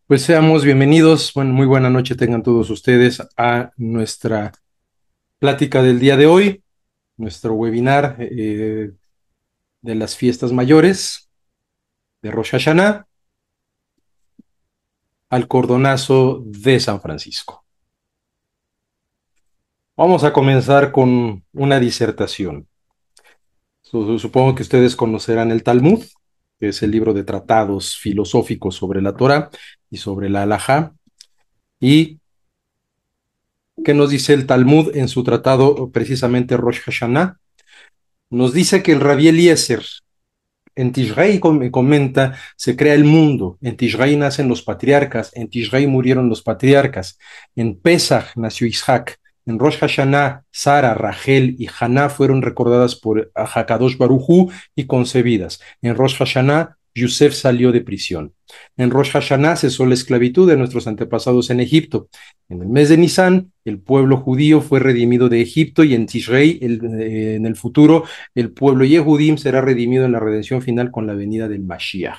Pues seamos bienvenidos, bueno, muy buena noche tengan todos ustedes a nuestra plática del día de hoy, nuestro webinar de las fiestas mayores de Rosh Hashanah al cordonazo de San Francisco. Vamos a comenzar con una disertación. Supongo que ustedes conocerán el Talmud, que es el libro de tratados filosóficos sobre la Torah y sobre la Halajá. ¿Y qué nos dice el Talmud en su tratado precisamente Rosh Hashanah? Nos dice que el Rabí Eliezer en Tishrei comenta, se crea el mundo, en Tishrei nacen los patriarcas, en Tishrei murieron los patriarcas, en Pesach nació Isaac, en Rosh Hashanah, Sara, Rachel y Haná fueron recordadas por Hakadosh Barujú y concebidas. En Rosh Hashanah, Yosef salió de prisión. En Rosh Hashanah cesó la esclavitud de nuestros antepasados en Egipto. En el mes de Nisan, el pueblo judío fue redimido de Egipto y en Tishrei, en el futuro, el pueblo Yehudim será redimido en la redención final con la venida del Mashiach.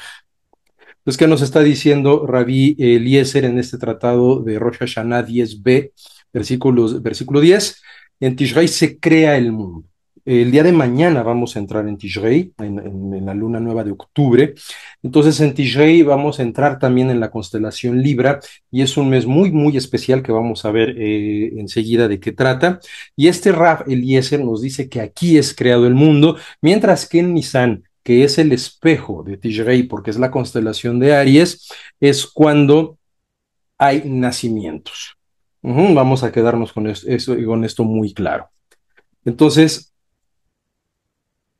Entonces, ¿qué nos está diciendo Rabí Eliezer en este tratado de Rosh Hashanah 10b, versículo 10? En Tishrei se crea el mundo. El día de mañana vamos a entrar en Tishrei, en la luna nueva de octubre. Entonces, en Tishrei vamos a entrar también en la constelación Libra y es un mes muy, muy especial que vamos a ver enseguida de qué trata. Y este Rab Eliezer nos dice que aquí es creado el mundo, mientras que en Nisan, que es el espejo de Tishrei, porque es la constelación de Aries, es cuando hay nacimientos. Vamos a quedarnos con eso y con esto muy claro. Entonces,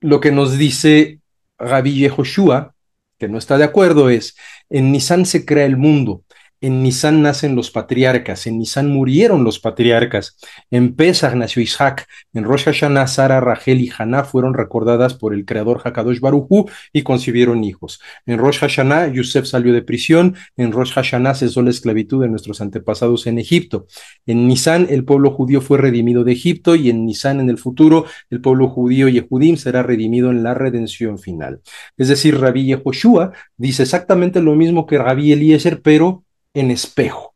lo que nos dice Rabbi Yehoshua, que no está de acuerdo, es, en Nisan se crea el mundo, en Nisan nacen los patriarcas, en Nisan murieron los patriarcas, en Pesach nació Isaac, en Rosh Hashanah Sara, Rachel y Haná fueron recordadas por el creador Hakadosh Barujú y concibieron hijos. En Rosh Hashanah Yosef salió de prisión, en Rosh Hashanah cesó la esclavitud de nuestros antepasados en Egipto. En Nisan el pueblo judío fue redimido de Egipto y en Nisan en el futuro el pueblo judío Yehudim será redimido en la redención final. Es decir, Rabí Yehoshua dice exactamente lo mismo que Rabí Eliezer, pero en espejo.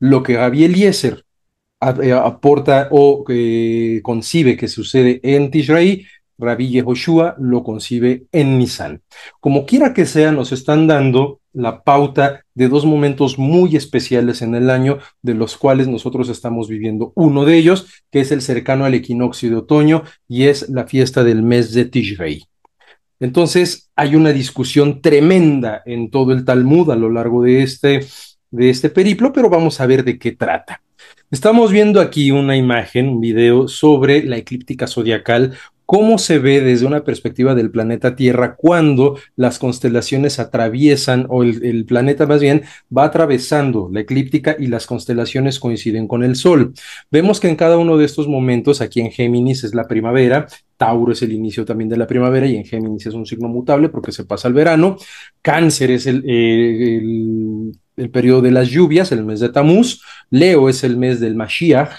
Lo que Rabí Eliezer aporta o concibe que sucede en Tishrei, Rabí Yehoshua lo concibe en Nisan. Como quiera que sea, nos están dando la pauta de dos momentos muy especiales en el año, de los cuales nosotros estamos viviendo uno de ellos, que es el cercano al equinoccio de otoño y es la fiesta del mes de Tishrei. Entonces, hay una discusión tremenda en todo el Talmud a lo largo de este periplo, pero vamos a ver de qué trata. Estamos viendo aquí una imagen, un video sobre la eclíptica zodiacal, cómo se ve desde una perspectiva del planeta Tierra cuando las constelaciones atraviesan, o el planeta más bien, va atravesando la eclíptica y las constelaciones coinciden con el Sol. Vemos que en cada uno de estos momentos, aquí en Géminis es la primavera, Tauro es el inicio también de la primavera y en Géminis es un signo mutable porque se pasa el verano. Cáncer es el periodo de las lluvias, el mes de Tamuz. Leo es el mes del Mashiach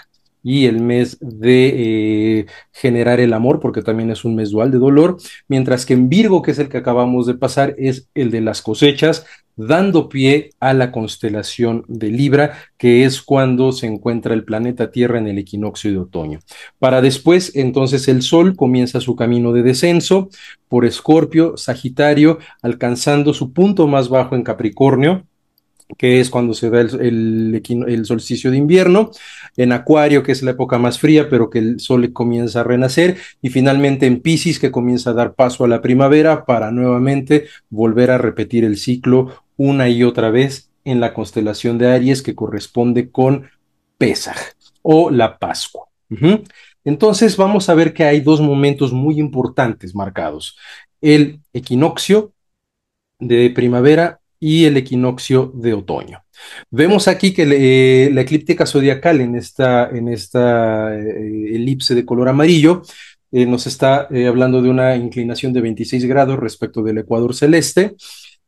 y el mes de generar el amor, porque también es un mes dual de dolor, mientras que en Virgo, que es el que acabamos de pasar, es el de las cosechas, dando pie a la constelación de Libra, que es cuando se encuentra el planeta Tierra en el equinoccio de otoño. Para después, entonces, el Sol comienza su camino de descenso por Escorpio, Sagitario, alcanzando su punto más bajo en Capricornio, que es cuando se da el solsticio de invierno, en Acuario, que es la época más fría, pero que el sol comienza a renacer, y finalmente en Piscis, que comienza a dar paso a la primavera para nuevamente volver a repetir el ciclo una y otra vez en la constelación de Aries, que corresponde con Pesaj o la Pascua. Entonces vamos a ver que hay dos momentos muy importantes marcados. El equinoccio de primavera y el equinoccio de otoño. Vemos aquí que la eclíptica zodiacal en esta elipse de color amarillo nos está hablando de una inclinación de 26 grados respecto del ecuador celeste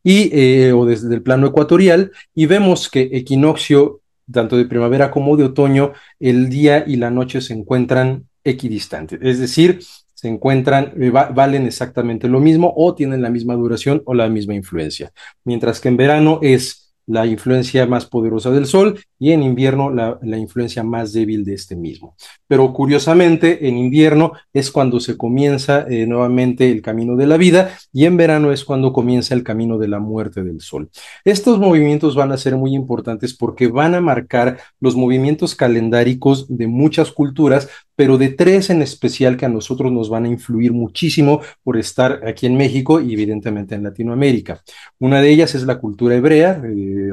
o desde el plano ecuatorial, y vemos que equinoccio tanto de primavera como de otoño, el día y la noche se encuentran equidistantes, es decir, se encuentran, valen exactamente lo mismo o tienen la misma duración o la misma influencia. Mientras que en verano es la influencia más poderosa del Sol, y en invierno la influencia más débil de este mismo. Pero curiosamente, en invierno es cuando se comienza nuevamente el camino de la vida, y en verano es cuando comienza el camino de la muerte del Sol. Estos movimientos van a ser muy importantes porque van a marcar los movimientos calendáricos de muchas culturas, pero de tres en especial que a nosotros nos van a influir muchísimo por estar aquí en México y evidentemente en Latinoamérica. Una de ellas es la cultura hebrea,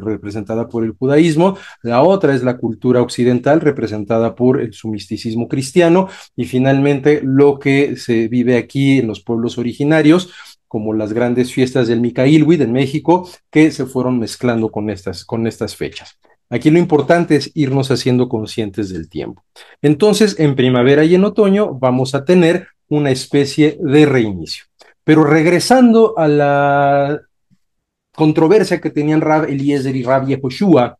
representada por el judaísmo. La otra es la cultura occidental, representada por su misticismo cristiano. Y finalmente lo que se vive aquí en los pueblos originarios, como las grandes fiestas del Micailhuitl en México, que se fueron mezclando con estas fechas. Aquí lo importante es irnos haciendo conscientes del tiempo. Entonces, en primavera y en otoño vamos a tener una especie de reinicio. Pero regresando a la controversia que tenían Rab Eliezer y Rab Yehoshua,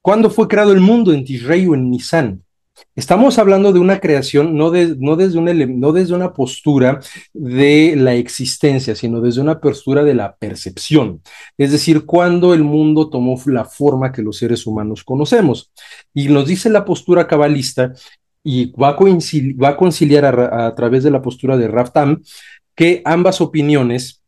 ¿cuándo fue creado el mundo? ¿En Tishrei o en Nisan? Estamos hablando de una creación no desde una postura de la existencia, sino desde una postura de la percepción. Es decir, cuando el mundo tomó la forma que los seres humanos conocemos. Y nos dice la postura cabalista, y va a conciliar a través de la postura de Rav Tam, que ambas opiniones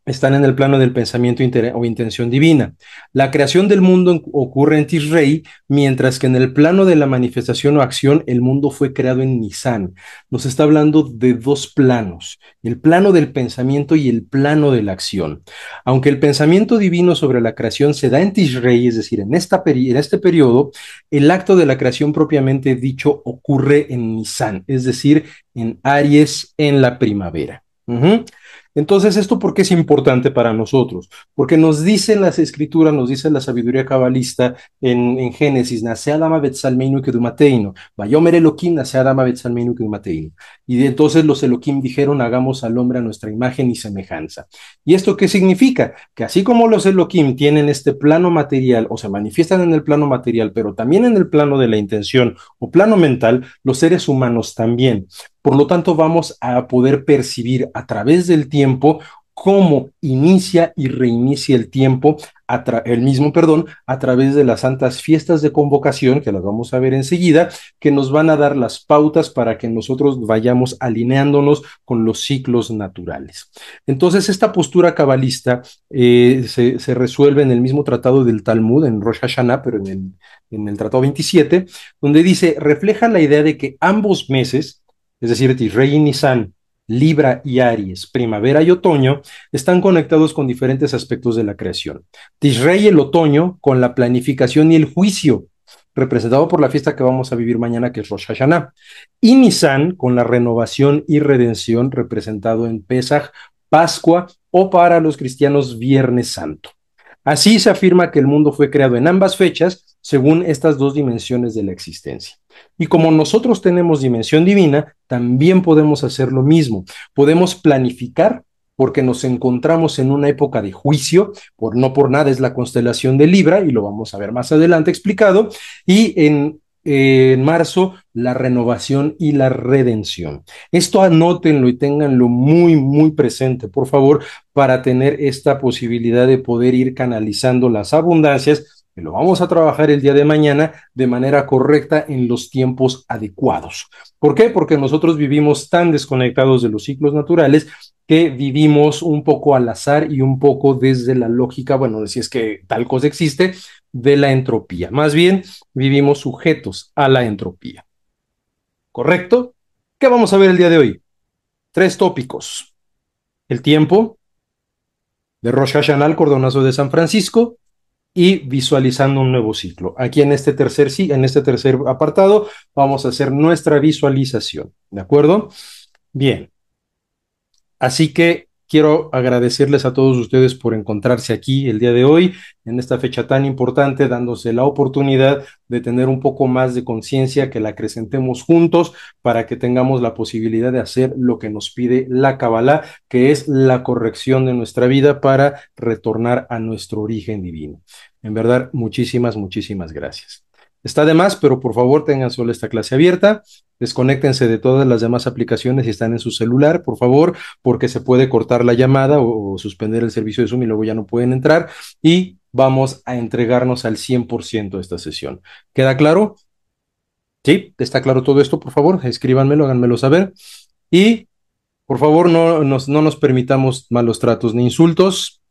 están en el plano del pensamiento o intención divina. La creación del mundo ocurre en Tishrei, mientras que en el plano de la manifestación o acción, el mundo fue creado en Nisan. Nos está hablando de dos planos, el plano del pensamiento y el plano de la acción. Aunque el pensamiento divino sobre la creación se da en Tishrei, es decir, en este periodo, el acto de la creación propiamente dicho ocurre en Nisan, es decir, en Aries en la primavera. Entonces, ¿esto por qué es importante para nosotros? Porque nos dicen las escrituras, nos dice la sabiduría cabalista en Génesis, nace Adama Betzalmeinu Kedumateinu, Vayomer Elohim nace Adama Betzalmeinu Kedumateinu. Y entonces los Elohim dijeron, hagamos al hombre a nuestra imagen y semejanza. ¿Y esto qué significa? Que así como los Elohim tienen este plano material, o se manifiestan en el plano material, pero también en el plano de la intención o plano mental, los seres humanos también. Por lo tanto, vamos a poder percibir a través del tiempo cómo inicia y reinicia el tiempo, el mismo, perdón, a través de las santas fiestas de convocación, que las vamos a ver enseguida, que nos van a dar las pautas para que nosotros vayamos alineándonos con los ciclos naturales. Entonces, esta postura cabalista se resuelve en el mismo tratado del Talmud, en Rosh Hashanah, pero en el tratado 27, donde dice, refleja la idea de que ambos meses, es decir, Tishrei y Nisan, Libra y Aries, primavera y otoño, están conectados con diferentes aspectos de la creación. Tishrei, el otoño, con la planificación y el juicio, representado por la fiesta que vamos a vivir mañana, que es Rosh Hashanah. Y Nisan, con la renovación y redención, representado en Pesaj, Pascua o para los cristianos Viernes Santo. Así se afirma que el mundo fue creado en ambas fechas, según estas dos dimensiones de la existencia. Y como nosotros tenemos dimensión divina, también podemos hacer lo mismo. Podemos planificar porque nos encontramos en una época de juicio, no por nada es la constelación de Libra, y lo vamos a ver más adelante explicado, y en marzo la renovación y la redención. Esto anótenlo y ténganlo muy, muy presente, por favor, para tener esta posibilidad de poder ir canalizando las abundancias, que lo vamos a trabajar el día de mañana de manera correcta en los tiempos adecuados. ¿Por qué? Porque nosotros vivimos tan desconectados de los ciclos naturales que vivimos un poco al azar y un poco desde la lógica, bueno, si es que tal cosa existe, de la entropía. Más bien, vivimos sujetos a la entropía. ¿Correcto? ¿Qué vamos a ver el día de hoy? 3 tópicos. El tiempo, de Rosh Hashanah al cordonazo de San Francisco, y visualizando un nuevo ciclo. Aquí en este tercer apartado vamos a hacer nuestra visualización. ¿De acuerdo? Bien. Así que quiero agradecerles a todos ustedes por encontrarse aquí el día de hoy, en esta fecha tan importante, dándose la oportunidad de tener un poco más de conciencia, que la acrecentemos juntos para que tengamos la posibilidad de hacer lo que nos pide la Kabbalah, que es la corrección de nuestra vida para retornar a nuestro origen divino. En verdad, muchísimas, muchísimas gracias. Está de más, pero por favor tengan solo esta clase abierta. Desconéctense de todas las demás aplicaciones si están en su celular, por favor, porque se puede cortar la llamada o suspender el servicio de Zoom y luego ya no pueden entrar. Y vamos a entregarnos al 100% de esta sesión. ¿Queda claro? ¿Sí? ¿Está claro todo esto? Por favor, escríbanmelo, háganmelo saber. Y por favor, no nos permitamos malos tratos ni insultos.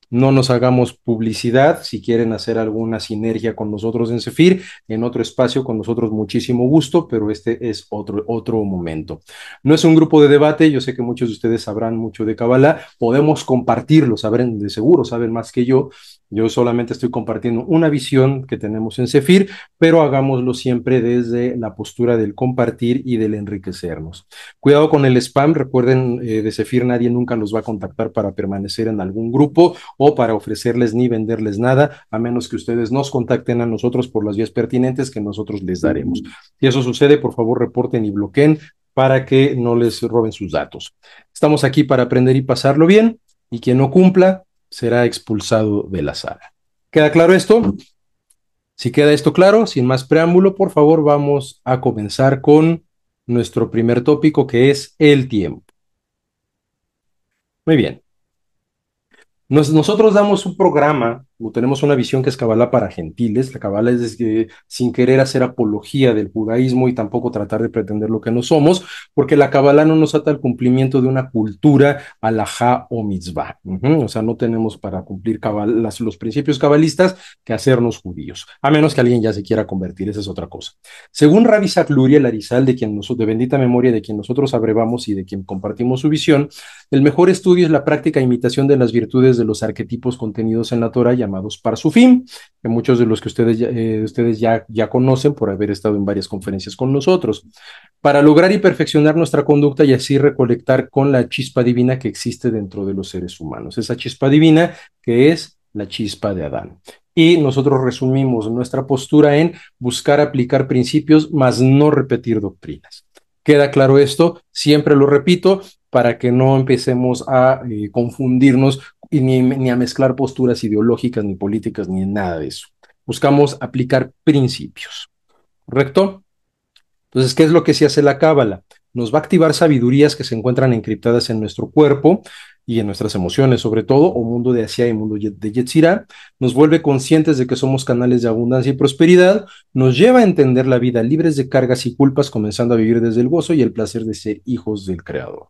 No nos hagamos publicidad. Si quieren hacer alguna sinergia con nosotros en Zephyr, en otro espacio, con nosotros muchísimo gusto, pero este es otro momento. No es un grupo de debate. Yo sé que muchos de ustedes sabrán mucho de Kabbalah. Podemos compartirlo, saben, de seguro saben más que yo. Yo solamente estoy compartiendo una visión que tenemos en Zephyr, pero hagámoslo siempre desde la postura del compartir y del enriquecernos. Cuidado con el spam. Recuerden, de Zephyr nadie nunca los va a contactar para permanecer en algún grupo o para ofrecerles ni venderles nada, a menos que ustedes nos contacten a nosotros por las vías pertinentes que nosotros les daremos. Si eso sucede, por favor, reporten y bloqueen para que no les roben sus datos. Estamos aquí para aprender y pasarlo bien, y quien no cumpla será expulsado de la sala. ¿Queda claro esto? Si queda esto claro, sin más preámbulo, por favor, vamos a comenzar con nuestro primer tópico, que es el tiempo. Muy bien. Nosotros damos un programa, o tenemos una visión que es Kabbalah para gentiles. La Kabbalah es sin querer hacer apología del judaísmo y tampoco tratar de pretender lo que no somos, porque la Kabbalah no nos ata al cumplimiento de una cultura, alajá o mitzvah. O sea, no tenemos para cumplir los principios cabalistas que hacernos judíos, a menos que alguien ya se quiera convertir, esa es otra cosa. Según Rabbi Isaac Luria, el Arizal, de bendita memoria, de quien nosotros abrevamos y de quien compartimos su visión, el mejor estudio es la práctica e imitación de las virtudes de los arquetipos contenidos en la Torah llamados Parsufim, que muchos de los que ustedes ya conocen por haber estado en varias conferencias con nosotros, para lograr y perfeccionar nuestra conducta y así recolectar con la chispa divina que existe dentro de los seres humanos. Esa chispa divina que es la chispa de Adán. Y nosotros resumimos nuestra postura en buscar aplicar principios, mas no repetir doctrinas. ¿Queda claro esto? Siempre lo repito, para que no empecemos a confundirnos y ni a mezclar posturas ideológicas, ni políticas, ni nada de eso. Buscamos aplicar principios, ¿correcto? Entonces, ¿qué es lo que se hace la cábala? Nos va a activar sabidurías que se encuentran encriptadas en nuestro cuerpo y en nuestras emociones, sobre todo, o mundo de Asia y mundo de Yetzirah. Nos vuelve conscientes de que somos canales de abundancia y prosperidad. Nos lleva a entender la vida libres de cargas y culpas, comenzando a vivir desde el gozo y el placer de ser hijos del Creador.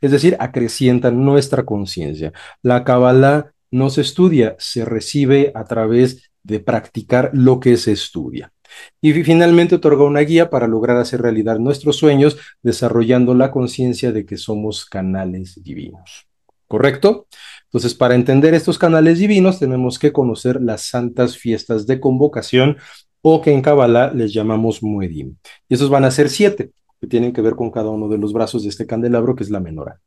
Es decir, acrecienta nuestra conciencia. La cábala no se estudia, se recibe a través de practicar lo que se estudia. Y finalmente otorga una guía para lograr hacer realidad nuestros sueños, desarrollando la conciencia de que somos canales divinos. ¿Correcto? Entonces, para entender estos canales divinos, tenemos que conocer las santas fiestas de convocación, o que en Kabbalah les llamamos Moedim. Y esos van a ser 7, que tienen que ver con cada uno de los brazos de este candelabro, que es la menorá.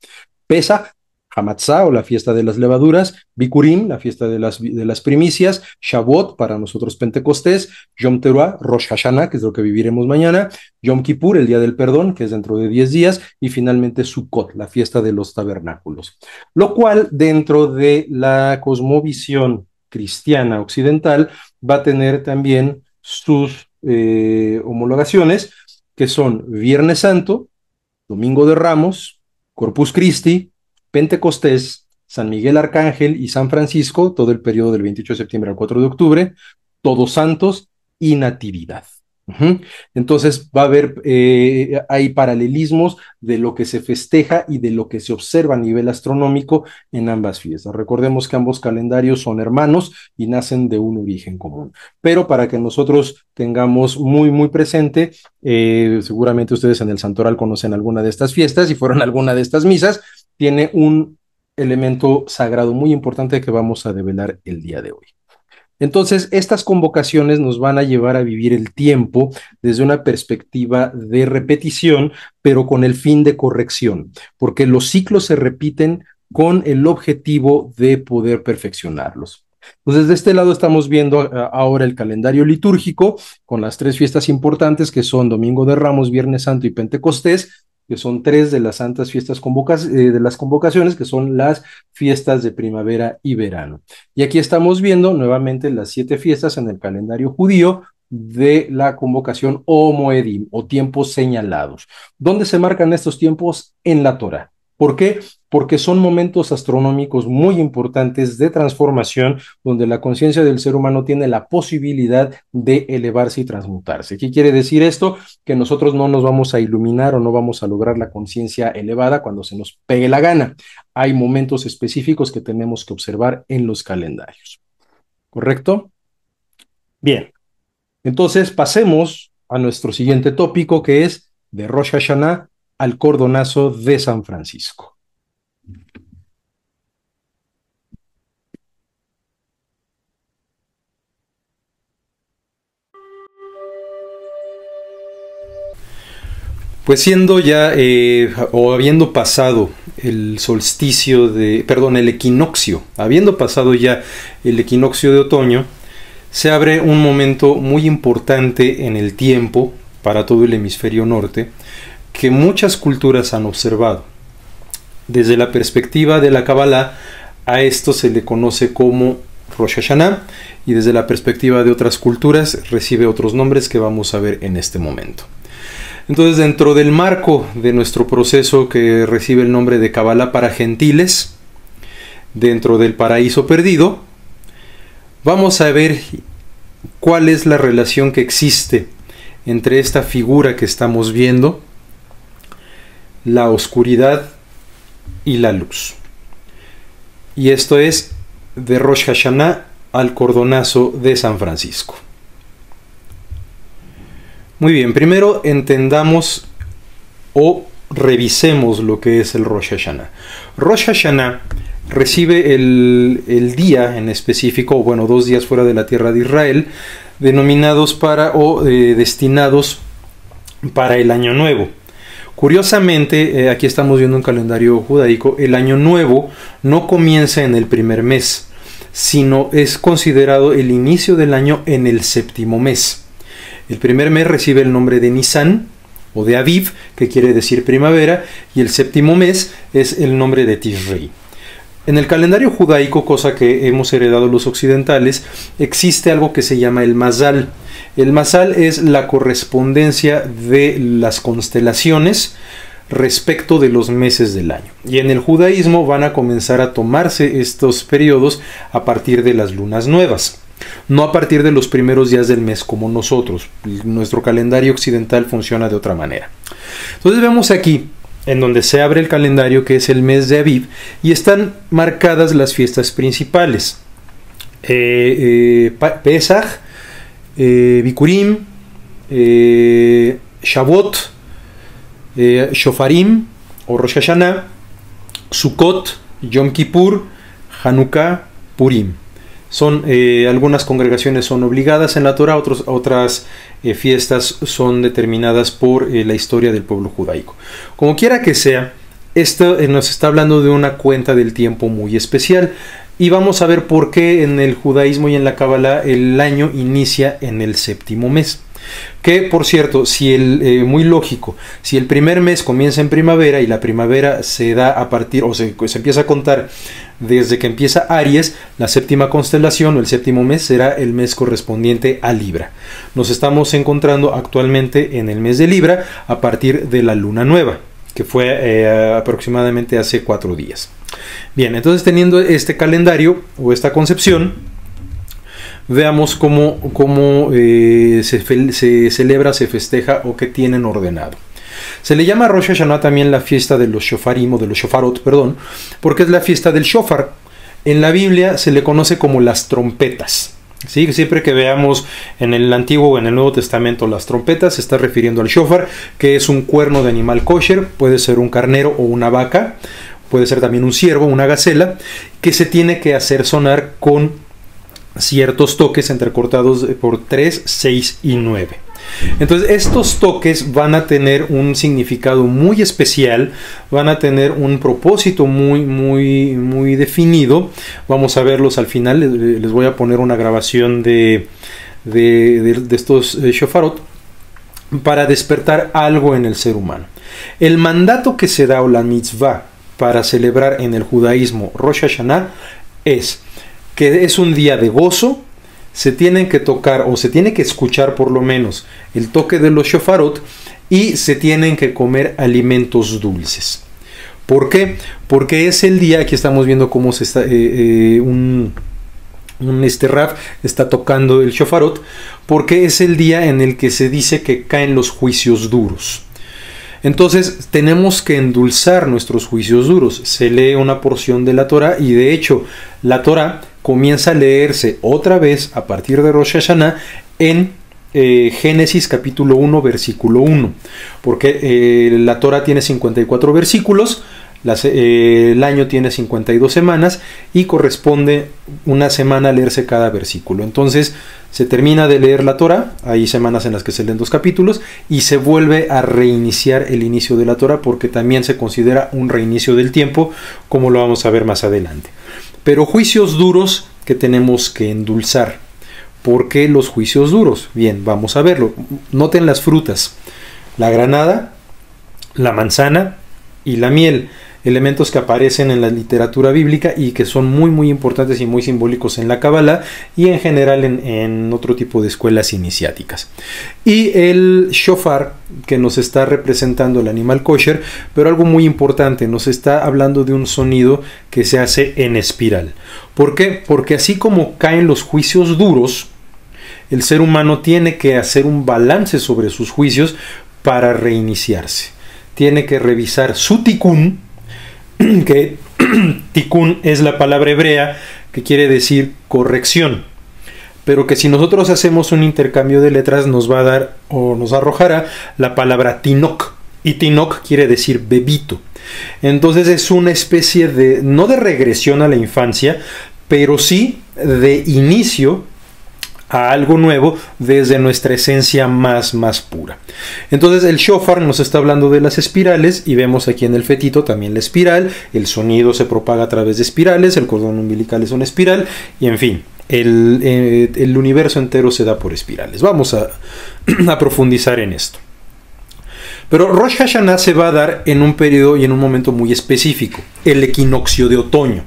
Pesach, Hamatzah, o la fiesta de las levaduras, Bikurim, la fiesta de las primicias, Shavuot, para nosotros Pentecostés, Yom Teruah, Rosh Hashanah, que es lo que viviremos mañana, Yom Kippur, el día del perdón, que es dentro de 10 días, y finalmente Sukkot, la fiesta de los tabernáculos. Lo cual, dentro de la cosmovisión cristiana occidental, va a tener también sus homologaciones, que son Viernes Santo, Domingo de Ramos, Corpus Christi, Pentecostés, San Miguel Arcángel y San Francisco, todo el periodo del 28 de septiembre al 4 de octubre, Todos Santos y Natividad. Entonces va a haber, hay paralelismos de lo que se festeja y de lo que se observa a nivel astronómico en ambas fiestas. Recordemos que ambos calendarios son hermanos y nacen de un origen común. Pero para que nosotros tengamos muy presente, seguramente ustedes en el Santoral conocen alguna de estas fiestas y fueron a alguna de estas misas, tiene un elemento sagrado muy importante que vamos a develar el día de hoy. Entonces, estas convocaciones nos van a llevar a vivir el tiempo desde una perspectiva de repetición, pero con el fin de corrección, porque los ciclos se repiten con el objetivo de poder perfeccionarlos. Entonces, de este lado estamos viendo ahora el calendario litúrgico con las 3 fiestas importantes, que son Domingo de Ramos, Viernes Santo y Pentecostés, que son 3 de las santas fiestas de las convocaciones, que son las fiestas de primavera y verano. Y aquí estamos viendo nuevamente las 7 fiestas en el calendario judío de la convocación o Moedim, o tiempos señalados. ¿Dónde se marcan estos tiempos? En la Torah. ¿Por qué? Porque son momentos astronómicos muy importantes de transformación donde la conciencia del ser humano tiene la posibilidad de elevarse y transmutarse. ¿Qué quiere decir esto? Que nosotros no nos vamos a iluminar o no vamos a lograr la conciencia elevada cuando se nos pegue la gana. Hay momentos específicos que tenemos que observar en los calendarios. ¿Correcto? Bien, entonces pasemos a nuestro siguiente tópico, que es de Rosh Hashanah al cordonazo de San Francisco. Pues siendo ya, o habiendo pasado el solsticio perdón, el equinoccio, habiendo pasado ya el equinoccio de otoño, se abre un momento muy importante en el tiempo para todo el hemisferio norte, que muchas culturas han observado. Desde la perspectiva de la Kabbalah, a esto se le conoce como Rosh Hashanah, y desde la perspectiva de otras culturas recibe otros nombres que vamos a ver en este momento. Entonces, dentro del marco de nuestro proceso que recibe el nombre de Kabbalah para gentiles, dentro del paraíso perdido, vamos a ver cuál es la relación que existe entre esta figura que estamos viendo, la oscuridad y la luz. Y esto es de Rosh Hashanah al cordonazo de San Francisco. Muy bien, primero entendamos o revisemos lo que es el Rosh Hashanah. Rosh Hashanah recibe el día en específico, bueno, 2 días fuera de la tierra de Israel, denominados destinados para el Año Nuevo. Curiosamente, aquí estamos viendo un calendario judaico, el Año Nuevo no comienza en el primer mes, sino es considerado el inicio del año en el 7º mes. El primer mes recibe el nombre de Nisan o de Aviv, que quiere decir primavera, y el 7º mes es el nombre de Tishrei. En el calendario judaico, cosa que hemos heredado los occidentales, existe algo que se llama el Mazal. El Mazal es la correspondencia de las constelaciones respecto de los meses del año. Y en el judaísmo van a comenzar a tomarse estos periodos a partir de las lunas nuevas. No a partir de los primeros días del mes como nosotros. Nuestro calendario occidental funciona de otra manera. Entonces vemos aquí, en donde se abre el calendario, que es el mes de Aviv, y están marcadas las fiestas principales. Pesach, Bikurim, Shavuot, Shofarim o Rosh Hashanah, Sukkot, Yom Kippur, Hanukkah, Purim. Son algunas congregaciones son obligadas en la Torah, otras fiestas son determinadas por la historia del pueblo judaico. Como quiera que sea, esto nos está hablando de una cuenta del tiempo muy especial, y vamos a ver por qué en el judaísmo y en la Kabbalah el año inicia en el 7º mes. Que, por cierto, muy lógico, si el primer mes comienza en primavera y la primavera se da a partir, o se empieza a contar desde que empieza Aries, la 7ª constelación o el 7º mes será el mes correspondiente a Libra. Nos estamos encontrando actualmente en el mes de Libra a partir de la luna nueva, que fue aproximadamente hace 4 días. Bien, entonces, teniendo este calendario o esta concepción, veamos cómo se celebra, se festeja o qué tienen ordenado. Se le llama Rosh Hashanah también la fiesta de los shofarim o de los shofarot, perdón, porque es la fiesta del shofar. En la Biblia se le conoce como las trompetas. ¿Sí? Siempre que veamos en el Antiguo o en el Nuevo Testamento las trompetas, se está refiriendo al shofar, que es un cuerno de animal kosher, puede ser un carnero o una vaca, puede ser también un ciervo, una gacela, que se tiene que hacer sonar con ciertos toques entrecortados por 3, 6 y 9. Entonces, estos toques van a tener un significado muy especial, van a tener un propósito muy definido. Vamos a verlos al final. Les voy a poner una grabación de estos shofarot para despertar algo en el ser humano. El mandato que se da, o la mitzvah, para celebrar en el judaísmo Rosh Hashanah es que es un día de gozo. Se tienen que tocar, o se tiene que escuchar por lo menos, el toque de los shofarot, y se tienen que comer alimentos dulces. ¿Por qué? Porque es el día, aquí estamos viendo cómo se está, Raf está tocando el shofarot, porque es el día en el que se dice que caen los juicios duros. Entonces tenemos que endulzar nuestros juicios duros. Se lee una porción de la Torah y de hecho la Torah comienza a leerse otra vez a partir de Rosh Hashanah en Génesis capítulo 1 versículo 1, porque la Torah tiene 54 versículos, el año tiene 52 semanas y corresponde una semana a leerse cada versículo. Entonces se termina de leer la Torah, hay semanas en las que se leen 2 capítulos y se vuelve a reiniciar el inicio de la Torah, porque también se considera un reinicio del tiempo, como lo vamos a ver más adelante. Pero juicios duros que tenemos que endulzar. ¿Por qué los juicios duros? Bien, vamos a verlo. Noten las frutas: la granada, la manzana y la miel, elementos que aparecen en la literatura bíblica y que son muy muy importantes y muy simbólicos en la Kabbalah y en general en otro tipo de escuelas iniciáticas. Y el shofar, que nos está representando el animal kosher, pero algo muy importante, nos está hablando de un sonido que se hace en espiral. ¿Por qué? Porque así como caen los juicios duros, el ser humano tiene que hacer un balance sobre sus juicios para reiniciarse. Tiene que revisar su tikkun, que tikkun es la palabra hebrea que quiere decir corrección, pero que si nosotros hacemos un intercambio de letras nos va a dar o nos arrojará la palabra tinok, y tinok quiere decir bebito. Entonces es una especie de, no de regresión a la infancia, pero sí de inicio a algo nuevo desde nuestra esencia más pura. Entonces el shofar nos está hablando de las espirales y vemos aquí en el fetito también la espiral, el sonido se propaga a través de espirales, el cordón umbilical es una espiral y en fin, el universo entero se da por espirales. Vamos a profundizar en esto. Pero Rosh Hashanah se va a dar en un periodo y en un momento muy específico, el equinoccio de otoño.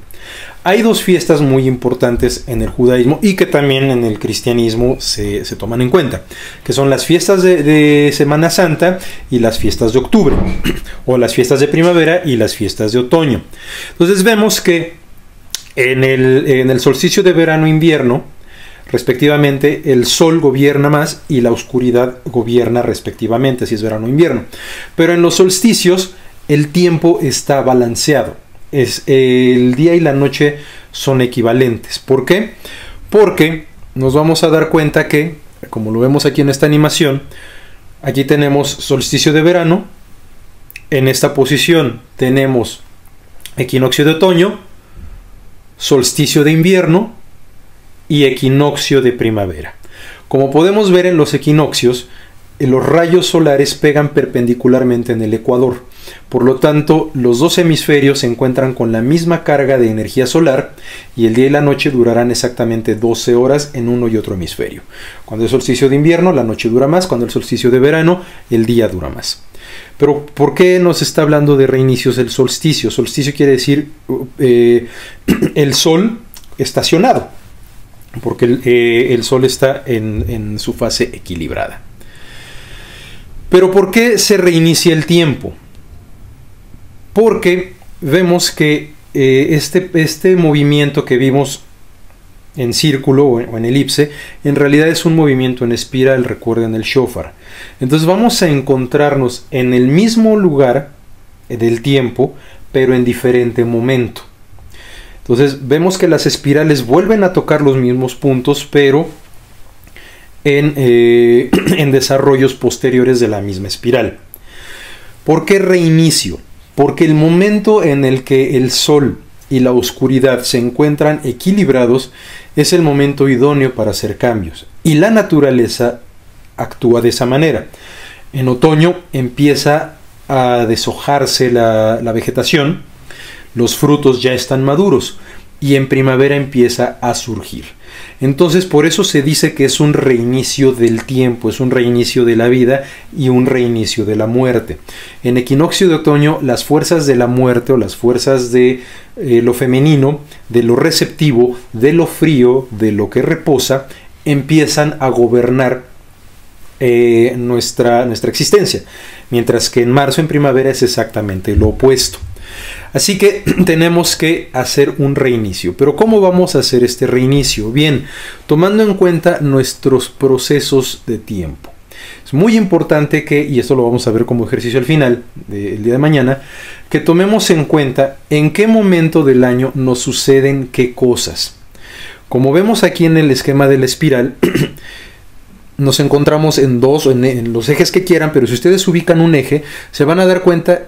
Hay 2 fiestas muy importantes en el judaísmo y que también en el cristianismo se toman en cuenta, que son las fiestas de Semana Santa y las fiestas de octubre, o las fiestas de primavera y las fiestas de otoño. Entonces vemos que en el solsticio de verano-invierno, respectivamente, el sol gobierna más y la oscuridad gobierna respectivamente, si es verano-invierno. Pero en los solsticios el tiempo está balanceado. El día y la noche son equivalentes. ¿Por qué? Porque nos vamos a dar cuenta que, como lo vemos aquí en esta animación, aquí tenemos solsticio de verano, en esta posición tenemos equinoccio de otoño, solsticio de invierno y equinoccio de primavera. Como podemos ver en los equinoccios, los rayos solares pegan perpendicularmente en el ecuador. Por lo tanto, los 2 hemisferios se encuentran con la misma carga de energía solar y el día y la noche durarán exactamente 12 horas en uno y otro hemisferio. Cuando es solsticio de invierno, la noche dura más; cuando es solsticio de verano, el día dura más. Pero, ¿por qué nos está hablando de reinicios el solsticio? Solsticio quiere decir el sol estacionado, porque el sol está en su fase equilibrada. Pero ¿por qué se reinicia el tiempo? Porque vemos que este movimiento que vimos en círculo o en elipse, en realidad es un movimiento en espiral, recuerden el shofar. Entonces vamos a encontrarnos en el mismo lugar del tiempo, pero en diferente momento. Entonces vemos que las espirales vuelven a tocar los mismos puntos, pero en desarrollos posteriores de la misma espiral. ¿Por qué reinicio? Porque el momento en el que el sol y la oscuridad se encuentran equilibrados es el momento idóneo para hacer cambios. Y la naturaleza actúa de esa manera. En otoño empieza a deshojarse la vegetación, los frutos ya están maduros y en primavera empieza a surgir. Entonces por eso se dice que es un reinicio del tiempo, es un reinicio de la vida y un reinicio de la muerte. En equinoccio de otoño las fuerzas de la muerte o las fuerzas de lo femenino, de lo receptivo, de lo frío, de lo que reposa, empiezan a gobernar nuestra existencia, mientras que en marzo, en primavera, es exactamente lo opuesto. Así que tenemos que hacer un reinicio. Pero ¿cómo vamos a hacer este reinicio? Bien, tomando en cuenta nuestros procesos de tiempo. Es muy importante que, y esto lo vamos a ver como ejercicio al final del día de mañana, que tomemos en cuenta en qué momento del año nos suceden qué cosas. Como vemos aquí en el esquema de la espiral, nos encontramos en los ejes que quieran, pero si ustedes ubican un eje, se van a dar cuenta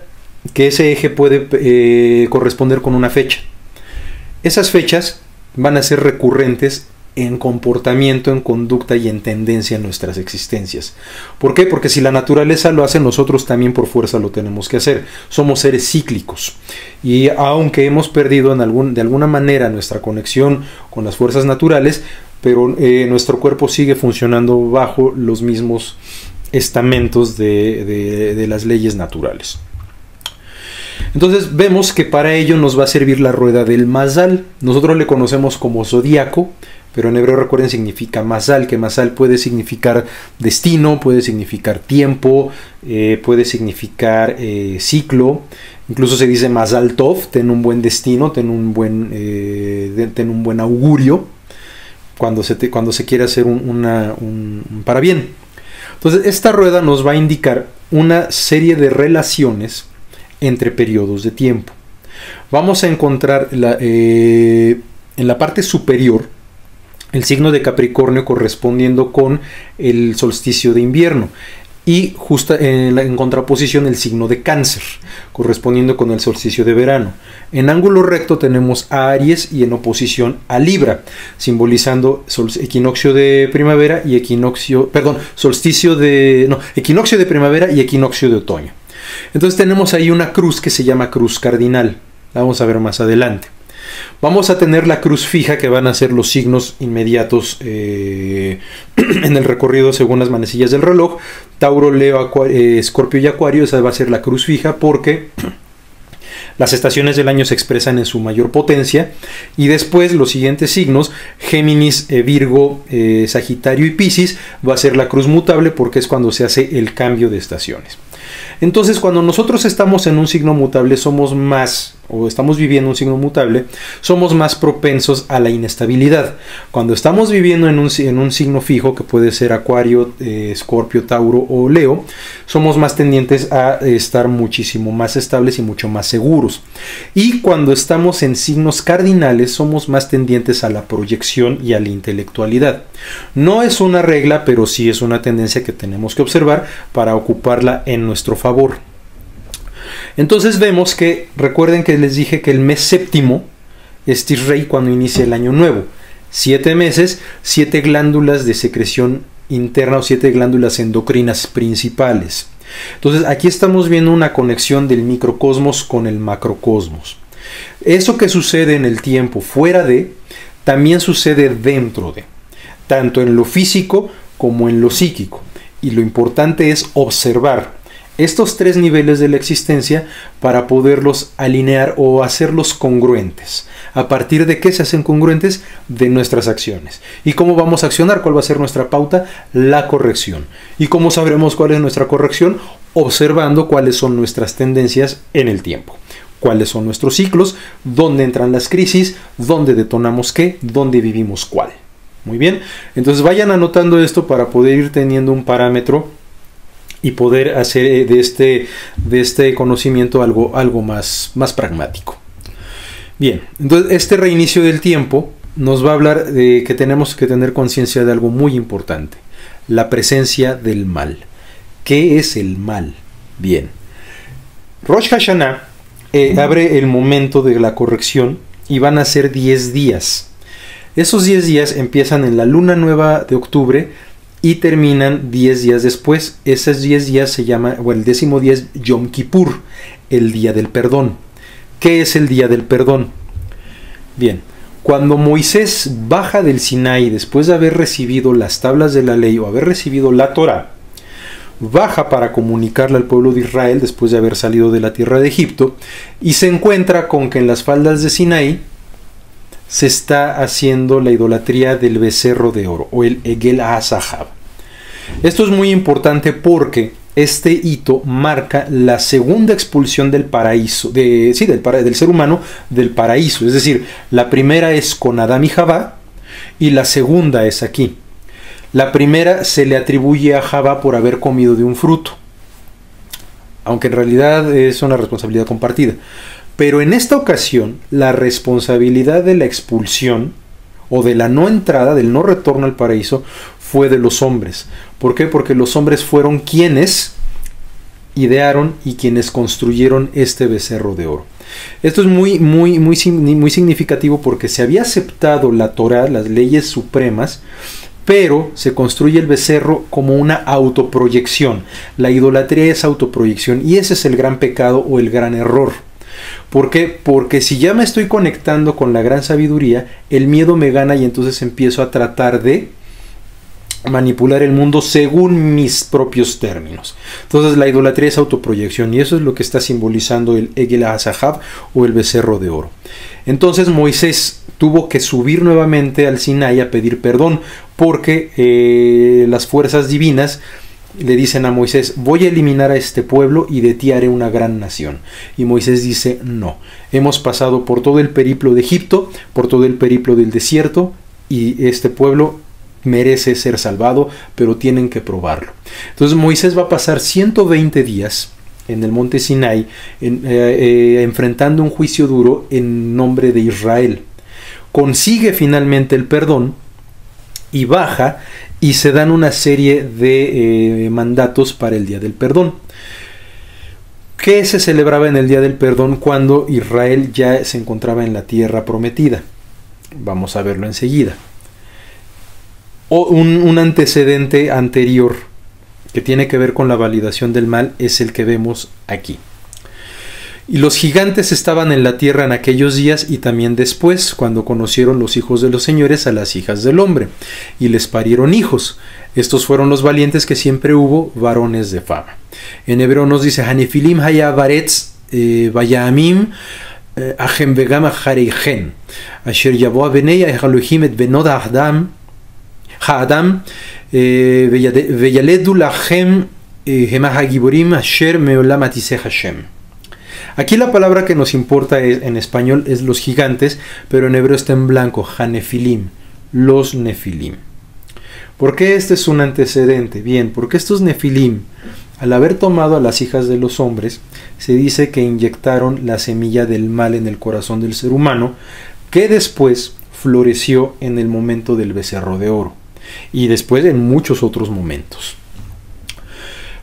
que ese eje puede corresponder con una fecha. Esas fechas van a ser recurrentes en comportamiento, en conducta y en tendencia en nuestras existencias. ¿Por qué? Porque si la naturaleza lo hace, nosotros también por fuerza lo tenemos que hacer. Somos seres cíclicos. Y aunque hemos perdido de alguna manera nuestra conexión con las fuerzas naturales, pero nuestro cuerpo sigue funcionando bajo los mismos estamentos de las leyes naturales. Entonces vemos que para ello nos va a servir la rueda del Mazal. Nosotros le conocemos como zodíaco, pero en hebreo, recuerden, significa Mazal, que Mazal puede significar destino, puede significar tiempo, puede significar ciclo. Incluso se dice Mazal Tov, ten un buen destino, ten un buen augurio, cuando se quiere hacer un para bien. Entonces esta rueda nos va a indicar una serie de relaciones entre periodos de tiempo. Vamos a encontrar en la parte superior el signo de Capricornio correspondiendo con el solsticio de invierno, y justo en contraposición el signo de Cáncer correspondiendo con el solsticio de verano. En ángulo recto tenemos a Aries y en oposición a Libra, simbolizando equinoccio de primavera y equinoccio de primavera y equinoccio de otoño. Entonces tenemos ahí una cruz que se llama cruz cardinal. La vamos a ver más adelante. Vamos a tener la cruz fija, que van a ser los signos inmediatos en el recorrido según las manecillas del reloj. Tauro, Leo, Escorpio y Acuario. Esa va a ser la cruz fija porque las estaciones del año se expresan en su mayor potencia. Y después los siguientes signos, Géminis, Virgo, Sagitario y Piscis, va a ser la cruz mutable porque es cuando se hace el cambio de estaciones. Entonces, cuando nosotros estamos en un signo mutable, estamos viviendo un signo mutable, somos más propensos a la inestabilidad. Cuando estamos viviendo en un signo fijo, que puede ser Acuario, Escorpio, Tauro o Leo, somos más tendientes a estar muchísimo más estables y mucho más seguros. Y cuando estamos en signos cardinales, somos más tendientes a la proyección y a la intelectualidad. No es una regla, pero sí es una tendencia que tenemos que observar para ocuparla en nuestro favor. Entonces vemos que, recuerden que les dije que el mes séptimo es Tishrei cuando inicia el año nuevo. 7 meses, 7 glándulas de secreción interna o 7 glándulas endocrinas principales. Entonces aquí estamos viendo una conexión del microcosmos con el macrocosmos. Eso que sucede en el tiempo fuera de, también sucede dentro de, tanto en lo físico como en lo psíquico. Y lo importante es observar estos 3 niveles de la existencia para poderlos alinear o hacerlos congruentes. ¿A partir de qué se hacen congruentes? De nuestras acciones. ¿Y cómo vamos a accionar? ¿Cuál va a ser nuestra pauta? La corrección. ¿Y cómo sabremos cuál es nuestra corrección? Observando cuáles son nuestras tendencias en el tiempo. Cuáles son nuestros ciclos, dónde entran las crisis, dónde detonamos qué, dónde vivimos cuál. Muy bien, entonces vayan anotando esto para poder ir teniendo un parámetro y poder hacer de este conocimiento algo más pragmático. Bien, entonces este reinicio del tiempo nos va a hablar de que tenemos que tener conciencia de algo muy importante: la presencia del mal. ¿Qué es el mal? Bien, Rosh Hashanah abre el momento de la corrección y van a ser 10 días. Esos 10 días empiezan en la luna nueva de octubre y terminan 10 días después. Esos 10 días se llama, el 10º día es Yom Kippur, el día del perdón. ¿Qué es el día del perdón? Bien, cuando Moisés baja del Sinaí después de haber recibido las tablas de la ley o haber recibido la Torá, baja para comunicarle al pueblo de Israel después de haber salido de la tierra de Egipto, y se encuentra con que en las faldas de Sinaí se está haciendo la idolatría del becerro de oro o el Egel HaZahab. Esto es muy importante porque este hito marca la segunda expulsión del paraíso, del ser humano del paraíso. Es decir, la primera es con Adán y Jabá y la segunda es aquí. La primera se le atribuye a Jabá por haber comido de un fruto, aunque en realidad es una responsabilidad compartida. Pero en esta ocasión, la responsabilidad de la expulsión o de la no entrada, del no retorno al paraíso, fue de los hombres. ¿Por qué? Porque los hombres fueron quienes idearon y quienes construyeron este becerro de oro. Esto es muy significativo porque se había aceptado la Torá, las leyes supremas, pero se construye el becerro como una autoproyección. La idolatría es autoproyección y ese es el gran pecado o el gran error. ¿Por qué? Porque si ya me estoy conectando con la gran sabiduría, el miedo me gana y entonces empiezo a tratar de manipular el mundo según mis propios términos. Entonces la idolatría es autoproyección y eso es lo que está simbolizando el Egel HaZahab o el becerro de oro. Entonces Moisés tuvo que subir nuevamente al Sinaí a pedir perdón porque las fuerzas divinas le dicen a Moisés: voy a eliminar a este pueblo y de ti haré una gran nación. Y Moisés dice: no, hemos pasado por todo el periplo de Egipto, por todo el periplo del desierto y este pueblo merece ser salvado, pero tienen que probarlo. Entonces Moisés va a pasar 120 días en el monte Sinai enfrentando un juicio duro en nombre de Israel. Consigue finalmente el perdón y baja y se dan una serie de mandatos para el Día del Perdón. ¿Qué se celebraba en el Día del Perdón cuando Israel ya se encontraba en la tierra prometida? Vamos a verlo enseguida. Un antecedente anterior que tiene que ver con la validación del mal es el que vemos aquí. Y los gigantes estaban en la tierra en aquellos días y también después, cuando conocieron los hijos de los señores a las hijas del hombre, y les parieron hijos. Estos fueron los valientes que siempre hubo, varones de fama. En hebreo nos dice: Hanefilim haya baretz vayamim achem vegam achareichen asher yavoa benei Elohim et benod ha'adam veyaledu lachem hemah hagiborim asher meolam atiseh Hashem. Aquí la palabra que nos importa en español es los gigantes, pero en hebreo está en blanco: Hanefilim, los nefilim. ¿Por qué este es un antecedente? Bien, porque estos nefilim, al haber tomado a las hijas de los hombres, se dice que inyectaron la semilla del mal en el corazón del ser humano, que después floreció en el momento del becerro de oro, y después en muchos otros momentos.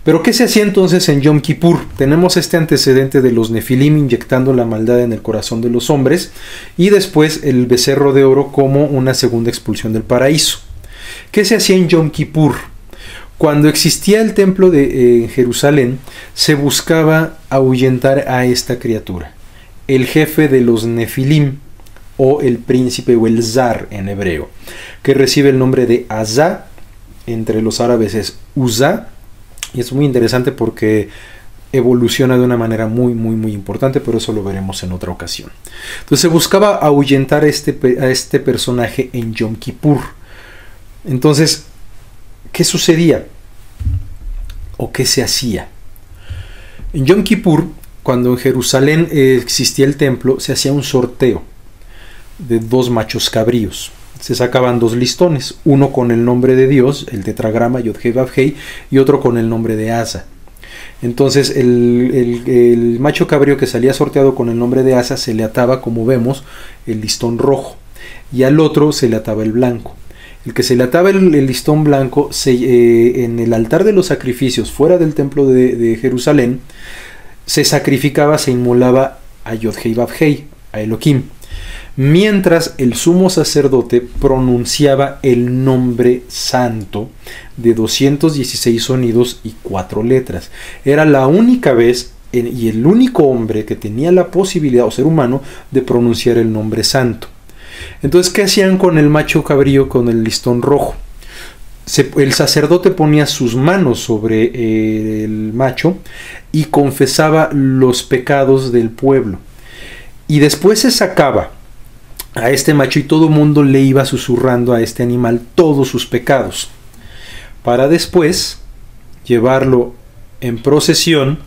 ¿Pero qué se hacía entonces en Yom Kippur? Tenemos este antecedente de los nefilim inyectando la maldad en el corazón de los hombres y después el becerro de oro como una segunda expulsión del paraíso. ¿Qué se hacía en Yom Kippur? Cuando existía el templo de Jerusalén, se buscaba ahuyentar a esta criatura, el jefe de los nefilim, o el príncipe o el zar en hebreo, que recibe el nombre de Azá, entre los árabes es Uzá. Y es muy interesante porque evoluciona de una manera muy importante, pero eso lo veremos en otra ocasión. Entonces se buscaba ahuyentar a este personaje en Yom Kippur. Entonces, ¿qué sucedía? ¿O qué se hacía? En Yom Kippur, cuando en Jerusalén existía el templo, se hacía un sorteo de 2 machos cabríos. Se sacaban 2 listones, uno con el nombre de Dios, el tetragrama Yod-Hei Vav-Hei, y otro con el nombre de Asa. Entonces el macho cabrío que salía sorteado con el nombre de Asa se le ataba, como vemos, el listón rojo, y al otro se le ataba el blanco. El que se le ataba el listón blanco en el altar de los sacrificios fuera del templo de Jerusalén se sacrificaba, se inmolaba a Yod-Hei Vav-Hei, a Elohim, mientras el sumo sacerdote pronunciaba el nombre santo de 216 sonidos y 4 letras. Era la única vez y el único hombre que tenía la posibilidad, o ser humano, de pronunciar el nombre santo. Entonces, ¿qué hacían con el macho cabrío con el listón rojo? El sacerdote ponía sus manos sobre el macho y confesaba los pecados del pueblo. Y después se sacaba a este macho y todo el mundo le iba susurrando a este animal todos sus pecados, para después llevarlo en procesión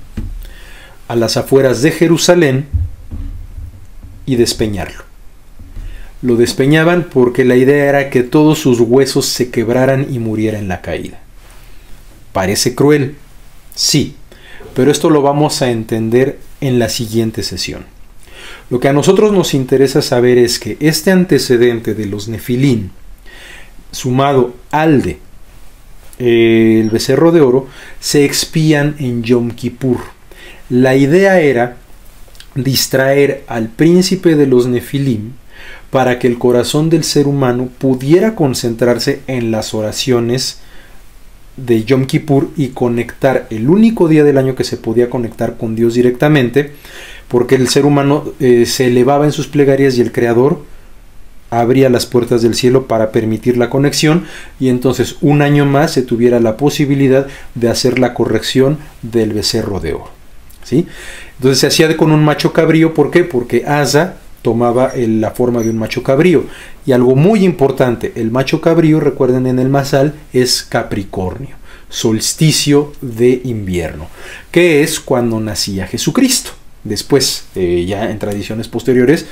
a las afueras de Jerusalén y despeñarlo. Lo despeñaban porque la idea era que todos sus huesos se quebraran y muriera en la caída. Parece cruel, sí, pero esto lo vamos a entender en la siguiente sesión. Lo que a nosotros nos interesa saber es que este antecedente de los Nefilín, sumado al de el becerro de oro, se expían en Yom Kippur. La idea era distraer al príncipe de los Nefilim para que el corazón del ser humano pudiera concentrarse en las oraciones de Yom Kippur y conectar el único día del año que se podía conectar con Dios directamente, porque el ser humano se elevaba en sus plegarias y el Creador abría las puertas del cielo para permitir la conexión, y entonces un año más se tuviera la posibilidad de hacer la corrección del becerro de oro, ¿sí? Entonces se hacía con un macho cabrío. ¿Por qué? Porque Asa tomaba la forma de un macho cabrío. Y algo muy importante, el macho cabrío, recuerden en el Masal, es Capricornio, solsticio de invierno, que es cuando nacía Jesucristo. Después, ya en tradiciones posteriores,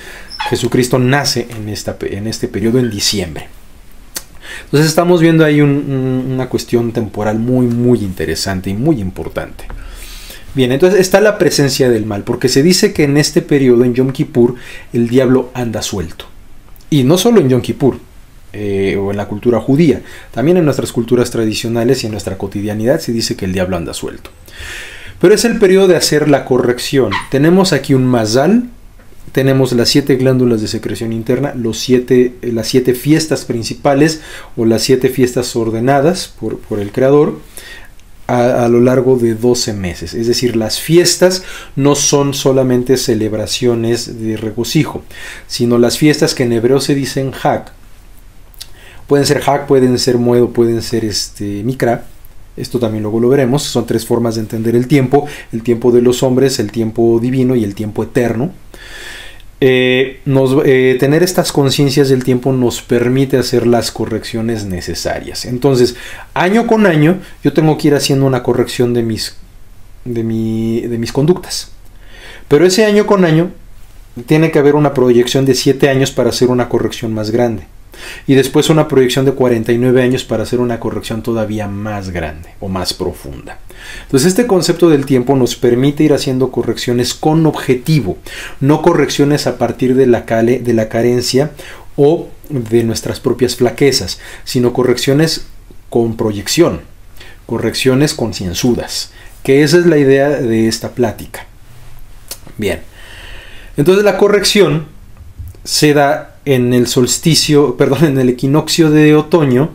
Jesucristo nace en este periodo en diciembre. Entonces estamos viendo ahí una cuestión temporal muy interesante y muy importante. Bien, entonces está la presencia del mal, porque se dice que en este periodo, en Yom Kippur, el diablo anda suelto. Y no solo en Yom Kippur, o en la cultura judía, también en nuestras culturas tradicionales y en nuestra cotidianidad se dice que el diablo anda suelto. Pero es el periodo de hacer la corrección. Tenemos aquí un mazal, tenemos las 7 glándulas de secreción interna, las 7 fiestas principales o las 7 fiestas ordenadas por el Creador a lo largo de 12 meses. Es decir, las fiestas no son solamente celebraciones de regocijo, sino las fiestas que en hebreo se dicen Hag. Pueden ser Hag, pueden ser Moed, pueden ser Mikra. Esto también luego lo veremos. Son 3 formas de entender el tiempo de los hombres, el tiempo divino y el tiempo eterno. Tener estas conciencias del tiempo nos permite hacer las correcciones necesarias. Entonces, año con año, yo tengo que ir haciendo una corrección de mis conductas. Pero ese año con año tiene que haber una proyección de 7 años para hacer una corrección más grande. Y después una proyección de 49 años para hacer una corrección todavía más grande o más profunda. Entonces este concepto del tiempo nos permite ir haciendo correcciones con objetivo, no correcciones a partir de la carencia o de nuestras propias flaquezas, sino correcciones con proyección, correcciones concienzudas, que esa es la idea de esta plática. Bien, entonces la corrección se da en el en el equinoccio de otoño,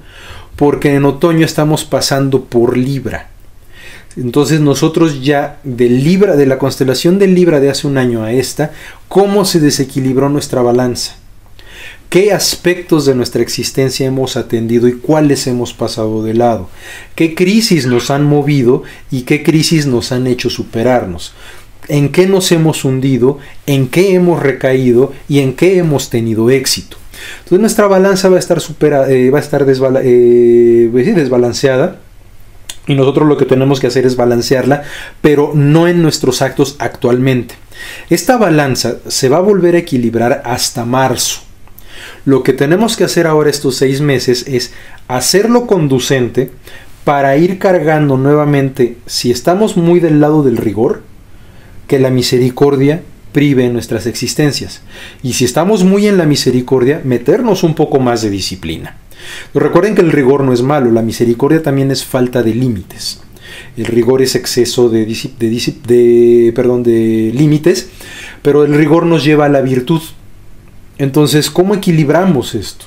porque en otoño estamos pasando por Libra. Entonces nosotros ya de la constelación de Libra de hace un año a esta, ¿cómo se desequilibró nuestra balanza? ¿Qué aspectos de nuestra existencia hemos atendido y cuáles hemos pasado de lado? ¿Qué crisis nos han movido y qué crisis nos han hecho superarnos? ¿En qué nos hemos hundido? ¿En qué hemos recaído? ¿Y en qué hemos tenido éxito? Entonces nuestra balanza va a estar desbalanceada, y nosotros lo que tenemos que hacer es balancearla, pero no en nuestros actos actualmente. Esta balanza se va a volver a equilibrar hasta marzo. Lo que tenemos que hacer ahora estos 6 meses es hacerlo conducente para ir cargando nuevamente, si estamos muy del lado del rigor, que la misericordia prive nuestras existencias. Y si estamos muy en la misericordia, meternos un poco más de disciplina. Pero recuerden que el rigor no es malo, la misericordia también es falta de límites. El rigor es exceso de límites, pero el rigor nos lleva a la virtud. Entonces, ¿cómo equilibramos esto?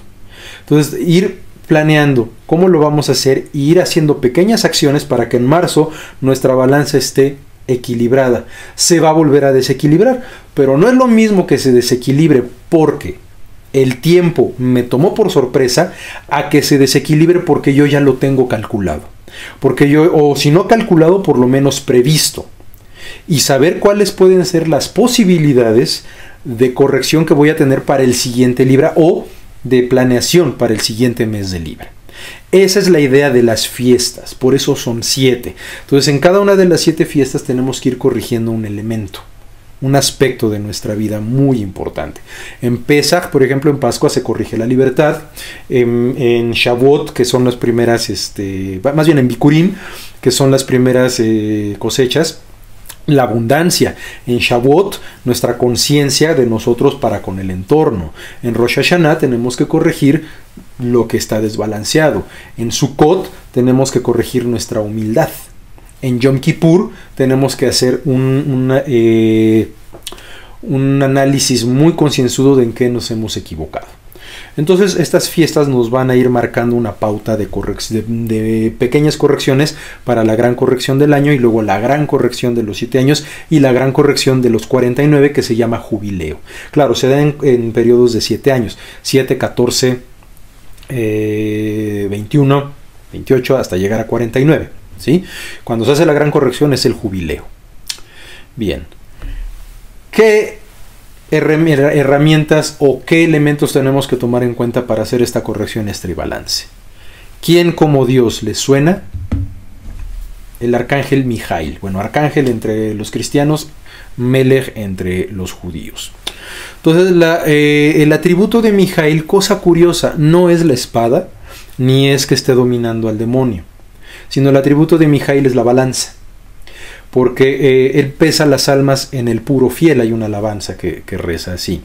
Entonces, ir planeando cómo lo vamos a hacer y ir haciendo pequeñas acciones para que en marzo nuestra balanza esté equilibrada. Se va a volver a desequilibrar, pero no es lo mismo que se desequilibre porque el tiempo me tomó por sorpresa a que se desequilibre porque yo ya lo tengo calculado, o si no calculado, por lo menos previsto, y saber cuáles pueden ser las posibilidades de corrección que voy a tener para el siguiente Libra o de planeación para el siguiente mes de Libra. Esa es la idea de las fiestas, por eso son 7. Entonces en cada una de las 7 fiestas tenemos que ir corrigiendo un elemento, un aspecto de nuestra vida muy importante. En Pesach, por ejemplo, en Pascua se corrige la libertad. En Shavuot, que son las primeras, más bien en Bikurim, que son las primeras cosechas, la abundancia. En Shavuot, nuestra conciencia de nosotros para con el entorno. En Rosh Hashanah tenemos que corregir lo que está desbalanceado. En Sukkot tenemos que corregir nuestra humildad. En Yom Kippur tenemos que hacer un análisis muy concienzudo de en qué nos hemos equivocado. Entonces estas fiestas nos van a ir marcando una pauta de pequeñas correcciones para la gran corrección del año, y luego la gran corrección de los 7 años y la gran corrección de los 49, que se llama jubileo. Claro, se da en periodos de 7 años, 7, 14, 21, 28 hasta llegar a 49. ¿Sí? Cuando se hace la gran corrección es el jubileo. Bien, ¿qué herramientas o qué elementos tenemos que tomar en cuenta para hacer esta corrección extra y balance? ¿Quién como Dios les suena? El arcángel Mijail. Bueno, arcángel entre los cristianos, Melech entre los judíos. Entonces el atributo de Mijail, cosa curiosa, no es la espada, ni es que esté dominando al demonio, sino el atributo de Mijail es la balanza, porque él pesa las almas en el puro fiel. Hay una alabanza que reza así.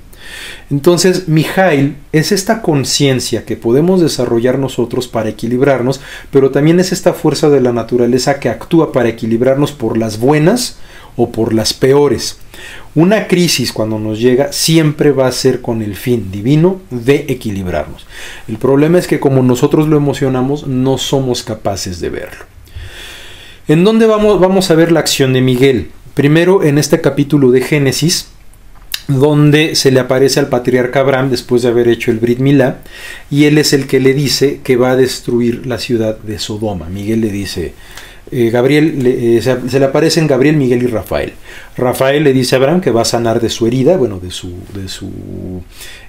Entonces Mijail es esta conciencia que podemos desarrollar nosotros para equilibrarnos, pero también es esta fuerza de la naturaleza que actúa para equilibrarnos por las buenas o por las peores. Una crisis, cuando nos llega, siempre va a ser con el fin divino de equilibrarnos. El problema es que como nosotros lo emocionamos, no somos capaces de verlo. ¿En dónde vamos a ver la acción de Miguel? Primero en este capítulo de Génesis, donde se le aparece al patriarca Abraham después de haber hecho el Brit Milá, y él es el que le dice que va a destruir la ciudad de Sodoma. Miguel le dice... se le aparecen Gabriel, Miguel y Rafael. Rafael le dice a Abraham que va a sanar de su herida, bueno, de su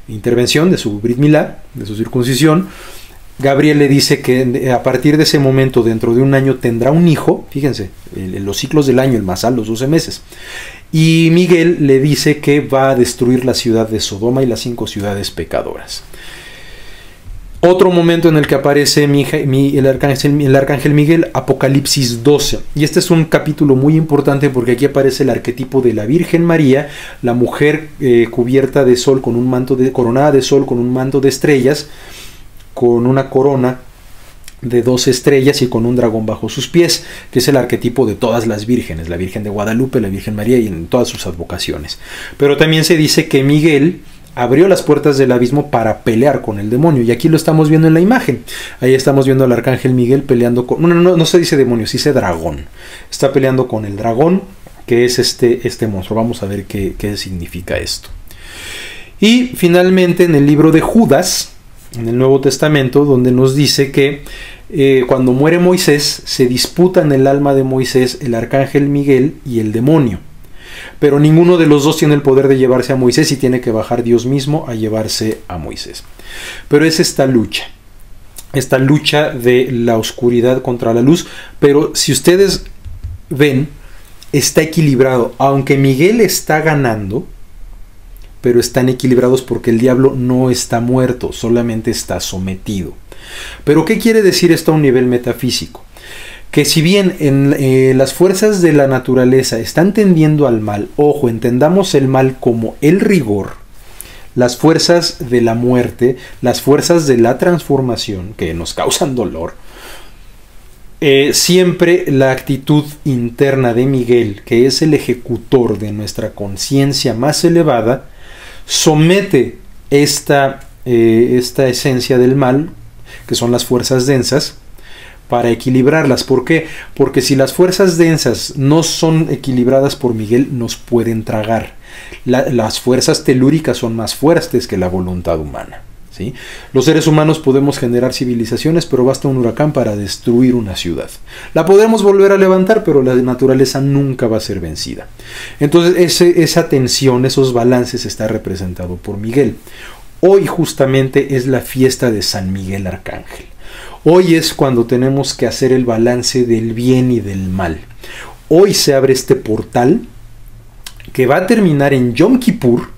intervención, de su Brit Milá, de su circuncisión. Gabriel le dice que a partir de ese momento, dentro de un año, tendrá un hijo. Fíjense, los ciclos del año, el masal, los 12 meses. Y Miguel le dice que va a destruir la ciudad de Sodoma y las 5 ciudades pecadoras. Otro momento en el que aparece el arcángel Miguel, Apocalipsis 12. Y este es un capítulo muy importante porque aquí aparece el arquetipo de la Virgen María, la mujer cubierta de sol, con un manto coronada de sol, con un manto de estrellas, con una corona de 12 estrellas y con un dragón bajo sus pies, que es el arquetipo de todas las vírgenes, la Virgen de Guadalupe, la Virgen María y en todas sus advocaciones. Pero también se dice que Miguel abrió las puertas del abismo para pelear con el demonio, y aquí lo estamos viendo en la imagen. Ahí estamos viendo al arcángel Miguel peleando con... No se dice demonio, se dice dragón. Está peleando con el dragón, que es este monstruo. Vamos a ver qué significa esto. Y finalmente en el libro de Judas, en el Nuevo Testamento, donde nos dice que cuando muere Moisés, se disputan el alma de Moisés el arcángel Miguel y el demonio. Pero ninguno de los dos tiene el poder de llevarse a Moisés, y tiene que bajar Dios mismo a llevarse a Moisés. Pero es esta lucha de la oscuridad contra la luz. Pero si ustedes ven, está equilibrado. Aunque Miguel está ganando, pero están equilibrados porque el diablo no está muerto, solamente está sometido. Pero ¿qué quiere decir esto a un nivel metafísico? Que si bien las fuerzas de la naturaleza están tendiendo al mal, ojo, entendamos el mal como el rigor, las fuerzas de la muerte, las fuerzas de la transformación que nos causan dolor, siempre la actitud interna de Miguel, que es el ejecutor de nuestra conciencia más elevada, somete esta esencia del mal, que son las fuerzas densas, para equilibrarlas. ¿Por qué? Porque si las fuerzas densas no son equilibradas por Miguel, nos pueden tragar. Las fuerzas telúricas son más fuertes que la voluntad humana, ¿sí? Los seres humanos podemos generar civilizaciones, pero basta un huracán para destruir una ciudad. La podemos volver a levantar, pero la naturaleza nunca va a ser vencida. Entonces esa tensión, esos balances, está representado por Miguel. Hoy justamente es la fiesta de San Miguel Arcángel. Hoy es cuando tenemos que hacer el balance del bien y del mal. Hoy se abre este portal que va a terminar en Yom Kippur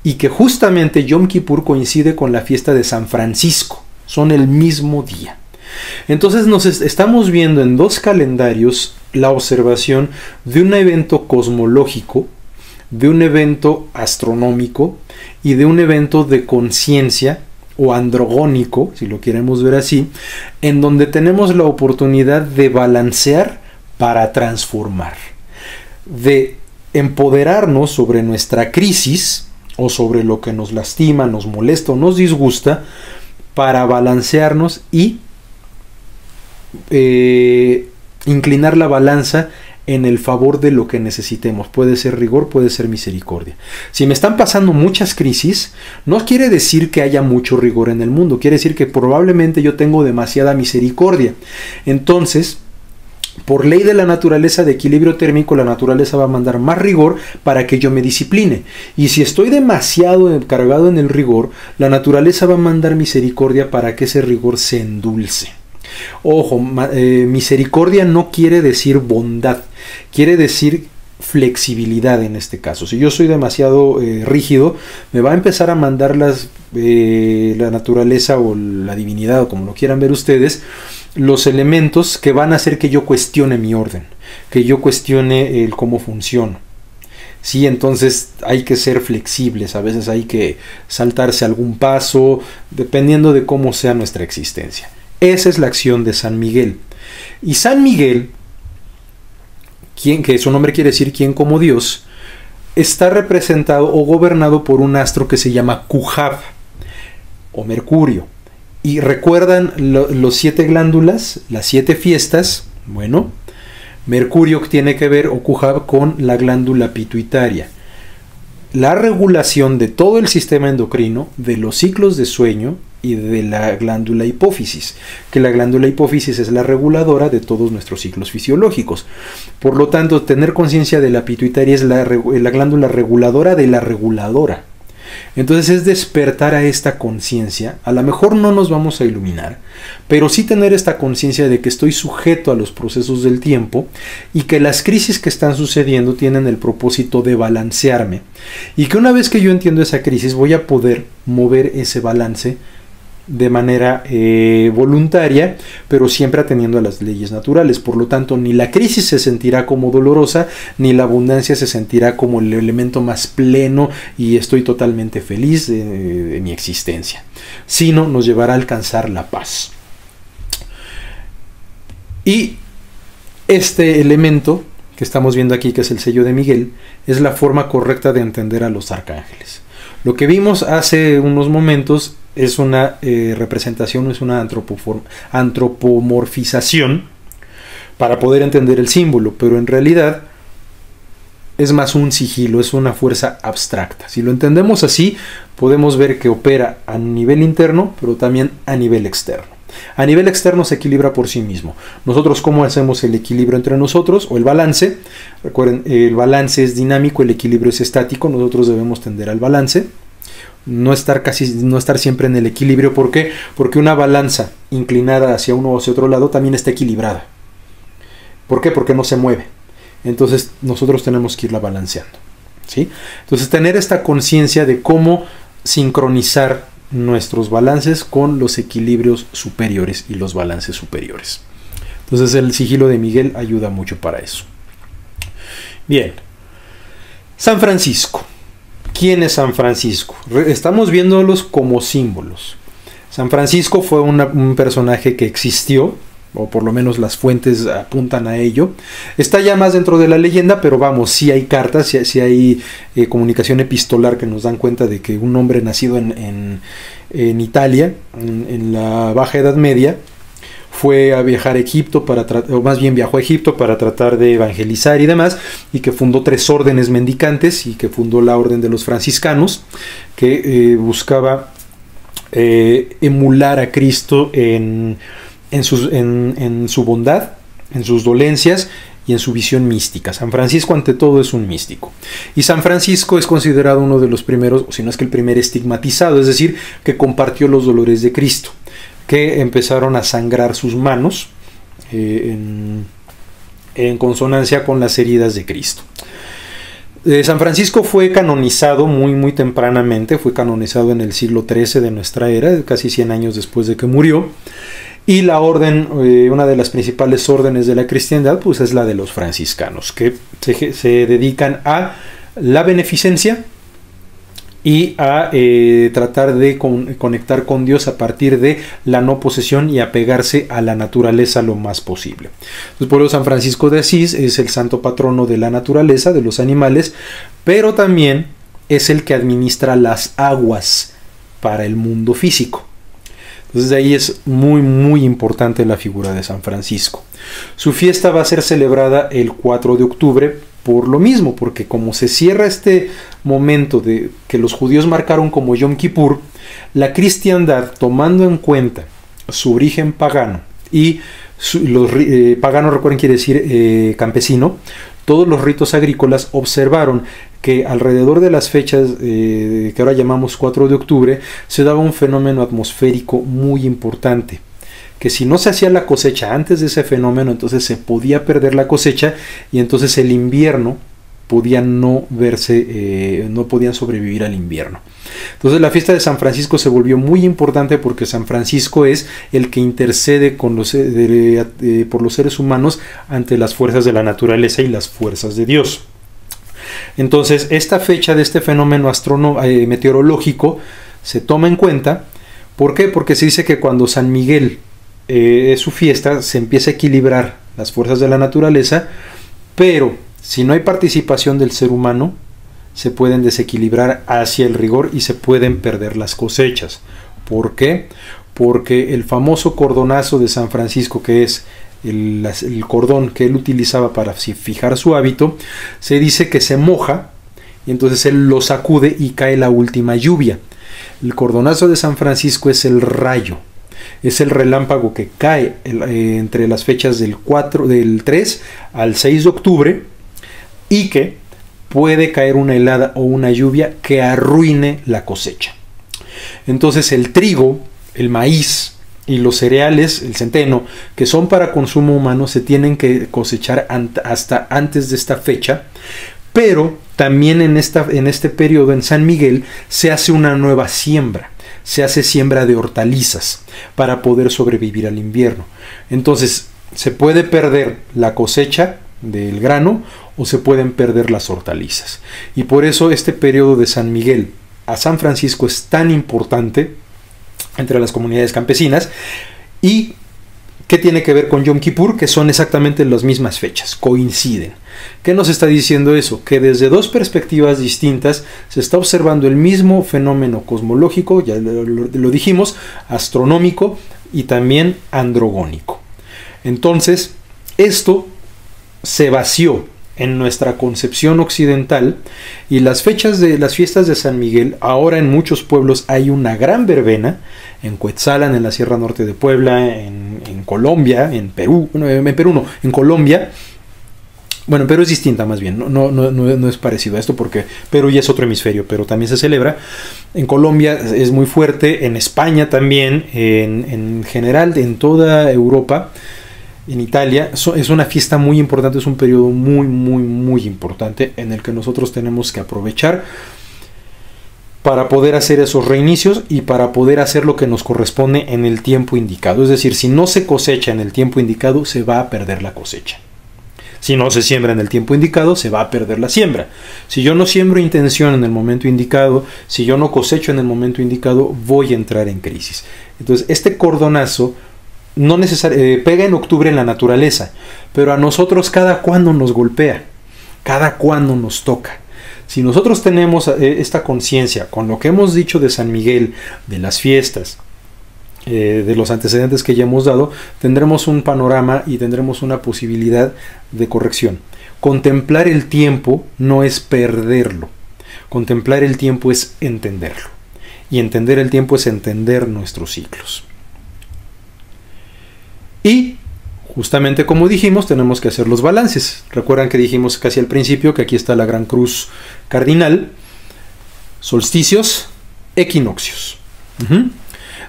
y que justamente Yom Kippur coincide con la fiesta de San Francisco. Son el mismo día. Entonces estamos viendo en dos calendarios la observación de un evento cosmológico, de un evento astronómico y de un evento de conciencia o androgónico, si lo queremos ver así, en donde tenemos la oportunidad de balancear para transformar, de empoderarnos sobre nuestra crisis o sobre lo que nos lastima, nos molesta o nos disgusta, para balancearnos y inclinar la balanza en el favor de lo que necesitemos. Puede ser rigor, puede ser misericordia. Si me están pasando muchas crisis, no quiere decir que haya mucho rigor en el mundo, quiere decir que probablemente yo tengo demasiada misericordia. Entonces, por ley de la naturaleza de equilibrio térmico, la naturaleza va a mandar más rigor para que yo me discipline. Y si estoy demasiado cargado en el rigor, la naturaleza va a mandar misericordia para que ese rigor se endulce. Ojo, misericordia no quiere decir bondad, quiere decir flexibilidad en este caso. Si yo soy demasiado rígido, me va a empezar a mandar la naturaleza o la divinidad, o como lo quieran ver ustedes, los elementos que van a hacer que yo cuestione mi orden, que yo cuestione el cómo funciona. Sí, entonces hay que ser flexibles, a veces hay que saltarse algún paso, dependiendo de cómo sea nuestra existencia. Esa es la acción de San Miguel. Y San Miguel, que su nombre quiere decir quien como Dios, está representado o gobernado por un astro que se llama Cujab o Mercurio. Y recuerdan los 7 glándulas, las 7 fiestas. Bueno, Mercurio tiene que ver, o Cujab, con la glándula pituitaria. La regulación de todo el sistema endocrino, de los ciclos de sueño y de la glándula hipófisis, que la glándula hipófisis es la reguladora de todos nuestros ciclos fisiológicos. Por lo tanto, tener conciencia de la pituitaria es la glándula reguladora de la reguladora. Entonces es despertar a esta conciencia. A lo mejor no nos vamos a iluminar, pero sí tener esta conciencia de que estoy sujeto a los procesos del tiempo y que las crisis que están sucediendo tienen el propósito de balancearme, y que una vez que yo entiendo esa crisis voy a poder mover ese balance de manera voluntaria, pero siempre atendiendo a las leyes naturales. Por lo tanto, ni la crisis se sentirá como dolorosa, ni la abundancia se sentirá como el elemento más pleno y estoy totalmente feliz de mi existencia, sino nos llevará a alcanzar la paz. Y este elemento que estamos viendo aquí, que es el sello de Miguel, es la forma correcta de entender a los arcángeles. Lo que vimos hace unos momentos es una representación, es una antropomorfización para poder entender el símbolo, pero en realidad es más un sigilo, es una fuerza abstracta. Si lo entendemos así, podemos ver que opera a nivel interno, pero también a nivel externo. A nivel externo se equilibra por sí mismo. Nosotros, ¿cómo hacemos el equilibrio entre nosotros? O el balance. Recuerden, el balance es dinámico, el equilibrio es estático. Nosotros debemos tender al balance. No estar siempre en el equilibrio. ¿Por qué? Porque una balanza inclinada hacia uno o hacia otro lado también está equilibrada. ¿Por qué? Porque no se mueve. Entonces nosotros tenemos que irla balanceando, ¿sí? Entonces tener esta conciencia de cómo sincronizar nuestros balances con los equilibrios superiores y los balances superiores. Entonces el sigilo de Miguel ayuda mucho para eso. Bien, San Francisco. ¿Quién es San Francisco? Estamos viéndolos como símbolos. San Francisco fue un personaje que existió, o por lo menos las fuentes apuntan a ello. Está ya más dentro de la leyenda, pero vamos, sí hay cartas, sí hay comunicación epistolar que nos dan cuenta de que un hombre nacido en Italia, en la Baja Edad Media, fue a viajar a Egipto, o más bien viajó a Egipto para tratar de evangelizar y demás, y que fundó 3 órdenes mendicantes, y que fundó la orden de los franciscanos, que buscaba emular a Cristo en su bondad, en sus dolencias y en su visión mística. San Francisco ante todo es un místico, y San Francisco es considerado uno de los primeros, o si no es que el primer estigmatizado, es decir, que compartió los dolores de Cristo, que empezaron a sangrar sus manos en consonancia con las heridas de Cristo. San Francisco fue canonizado muy tempranamente, fue canonizado en el siglo XIII de nuestra era, casi 100 años después de que murió, y la orden, una de las principales órdenes de la cristiandad, pues es la de los franciscanos, que se dedican a la beneficencia y a tratar de conectar con Dios a partir de la no posesión y apegarse a la naturaleza lo más posible. Entonces, por eso San Francisco de Asís es el santo patrono de la naturaleza, de los animales, pero también es el que administra las aguas para el mundo físico. Entonces de ahí es muy importante la figura de San Francisco. Su fiesta va a ser celebrada el 4 de octubre por lo mismo, porque como se cierra este momento de que los judíos marcaron como Yom Kippur, la cristiandad, tomando en cuenta su origen pagano y pagano, recuerden, quiere decir campesino, todos los ritos agrícolas observaron que alrededor de las fechas que ahora llamamos 4 de octubre se daba un fenómeno atmosférico muy importante, que si no se hacía la cosecha antes de ese fenómeno, entonces se podía perder la cosecha y entonces el invierno podía no verse, no podían sobrevivir al invierno. Entonces la fiesta de San Francisco se volvió muy importante porque San Francisco es el que intercede con por los seres humanos ante las fuerzas de la naturaleza y las fuerzas de Dios. Entonces esta fecha de este fenómeno meteorológico se toma en cuenta. ¿Por qué? Porque se dice que cuando San Miguel es su fiesta, se empieza a equilibrar las fuerzas de la naturaleza, pero si no hay participación del ser humano, se pueden desequilibrar hacia el rigor y se pueden perder las cosechas. ¿Por qué? Porque el famoso cordonazo de San Francisco, que es el cordón que él utilizaba para fijar su hábito, se dice que se moja y entonces él lo sacude y cae la última lluvia. El cordonazo de San Francisco es el rayo, es el relámpago que cae entre las fechas del 3 al 6 de octubre y que puede caer una helada o una lluvia que arruine la cosecha. Entonces el trigo, el maíz y los cereales, el centeno, que son para consumo humano, se tienen que cosechar hasta antes de esta fecha, pero también en este periodo en San Miguel se hace una nueva siembra, se hace siembra de hortalizas para poder sobrevivir al invierno. Entonces se puede perder la cosecha del grano o se pueden perder las hortalizas, y por eso este periodo de San Miguel a San Francisco es tan importante entre las comunidades campesinas. ¿Y qué tiene que ver con Yom Kippur? Que son exactamente las mismas fechas, coinciden. ¿Qué nos está diciendo eso? Que desde dos perspectivas distintas se está observando el mismo fenómeno cosmológico, ya lo dijimos, astronómico y también androgónico. Entonces, esto se vació en nuestra concepción occidental, y las fiestas de San Miguel, ahora en muchos pueblos hay una gran verbena, en Cuetzalan, en la Sierra Norte de Puebla, en Colombia, en Colombia. Bueno, en Perú es distinta más bien, no es parecido a esto porque Perú ya es otro hemisferio, pero también se celebra. En Colombia es muy fuerte, en España también, en general en toda Europa. En Italia es una fiesta muy importante, es un periodo muy importante en el que nosotros tenemos que aprovechar para poder hacer esos reinicios y para poder hacer lo que nos corresponde en el tiempo indicado. Es decir, si no se cosecha en el tiempo indicado, se va a perder la cosecha. Si no se siembra en el tiempo indicado, se va a perder la siembra. Si yo no siembro intención en el momento indicado, si yo no cosecho en el momento indicado, voy a entrar en crisis. Entonces, este cordonazo no pega en octubre en la naturaleza, pero a nosotros cada cuándo nos golpea, cada cuándo nos toca. Si nosotros tenemos esta conciencia con lo que hemos dicho de San Miguel, de las fiestas, de los antecedentes que ya hemos dado, tendremos un panorama y tendremos una posibilidad de corrección. Contemplar el tiempo no es perderlo, contemplar el tiempo es entenderlo, y entender el tiempo es entender nuestros ciclos. Y justamente como dijimos, tenemos que hacer los balances. Recuerdan que dijimos casi al principio que aquí está la gran cruz cardinal: solsticios, equinoccios.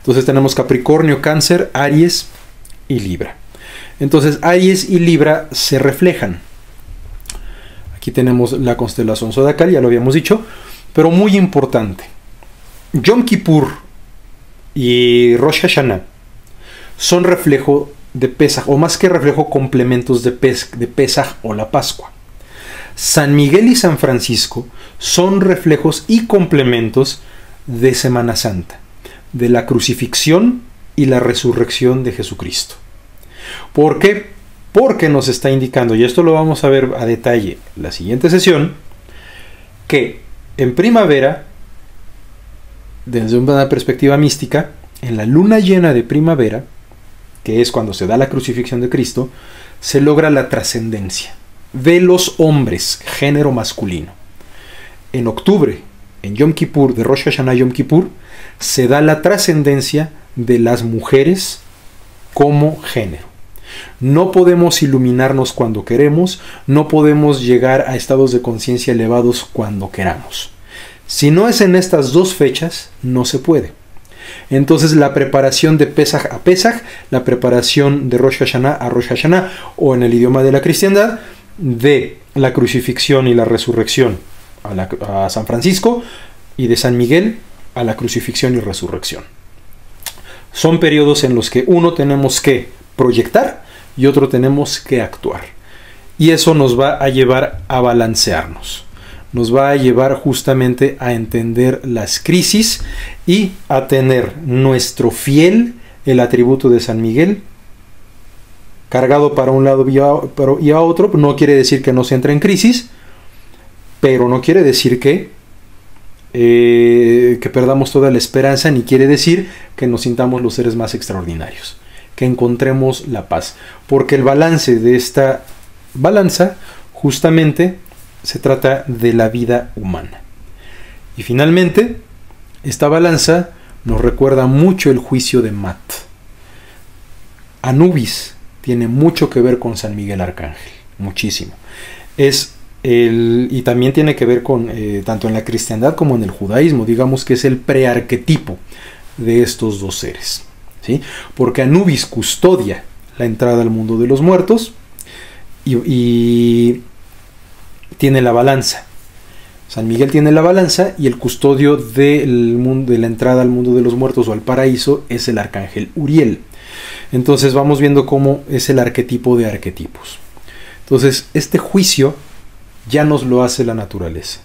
Entonces tenemos Capricornio, Cáncer, Aries y Libra. Entonces Aries y Libra se reflejan. Aquí tenemos la constelación zodiacal, ya lo habíamos dicho, pero muy importante. Yom Kippur y Rosh Hashanah son reflejo de Pesaj, o más que reflejo, complementos de Pesaj o la Pascua. San Miguel y San Francisco son reflejos y complementos de Semana Santa, de la crucifixión y la resurrección de Jesucristo. ¿Por qué? Porque nos está indicando, y esto lo vamos a ver a detalle en la siguiente sesión, que en primavera, desde una perspectiva mística, en la luna llena de primavera, que es cuando se da la crucifixión de Cristo, se logra la trascendencia de los hombres, género masculino. En octubre, en Yom Kippur, de Rosh Hashanah Yom Kippur, se da la trascendencia de las mujeres como género. No podemos iluminarnos cuando queremos, no podemos llegar a estados de conciencia elevados cuando queramos. Si no es en estas dos fechas, no se puede. Entonces la preparación de Pesaj a Pesaj, la preparación de Rosh Hashanah a Rosh Hashanah, o en el idioma de la cristiandad, de la crucifixión y la resurrección a San Francisco, y de San Miguel a la crucifixión y resurrección. Son periodos en los que uno tenemos que proyectar y otro tenemos que actuar. Y eso nos va a llevar a balancearnos. Nos va a llevar justamente a entender las crisis y a tener nuestro fiel, el atributo de San Miguel, cargado para un lado y a otro. No quiere decir que no se entre en crisis, pero no quiere decir que perdamos toda la esperanza, ni quiere decir que nos sintamos los seres más extraordinarios, que encontremos la paz, porque el balance de esta balanza justamente se trata de la vida humana. Y finalmente, esta balanza nos recuerda mucho el juicio de Mat. Anubis tiene mucho que ver con San Miguel Arcángel, muchísimo. Y también tiene que ver con, tanto en la cristiandad como en el judaísmo, digamos que es el prearquetipo de estos dos seres, ¿sí? Porque Anubis custodia la entrada al mundo de los muertos y tiene la balanza. San Miguel tiene la balanza y el custodio de la entrada al mundo de los muertos o al paraíso es el arcángel Uriel. Entonces vamos viendo cómo es el arquetipo de arquetipos. Entonces este juicio ya nos lo hace la naturaleza.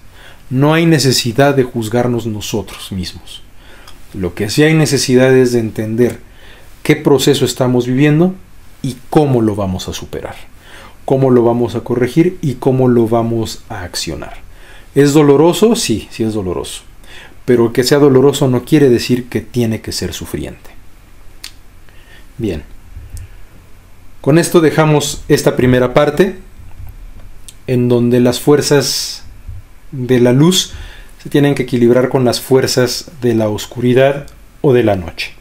No hay necesidad de juzgarnos nosotros mismos. Lo que sí hay necesidad es de entender qué proceso estamos viviendo y cómo lo vamos a superar, cómo lo vamos a corregir y cómo lo vamos a accionar. ¿Es doloroso? Sí, sí es doloroso. Pero que sea doloroso no quiere decir que tiene que ser sufriente. Bien. Con esto dejamos esta primera parte, en donde las fuerzas de la luz se tienen que equilibrar con las fuerzas de la oscuridad o de la noche.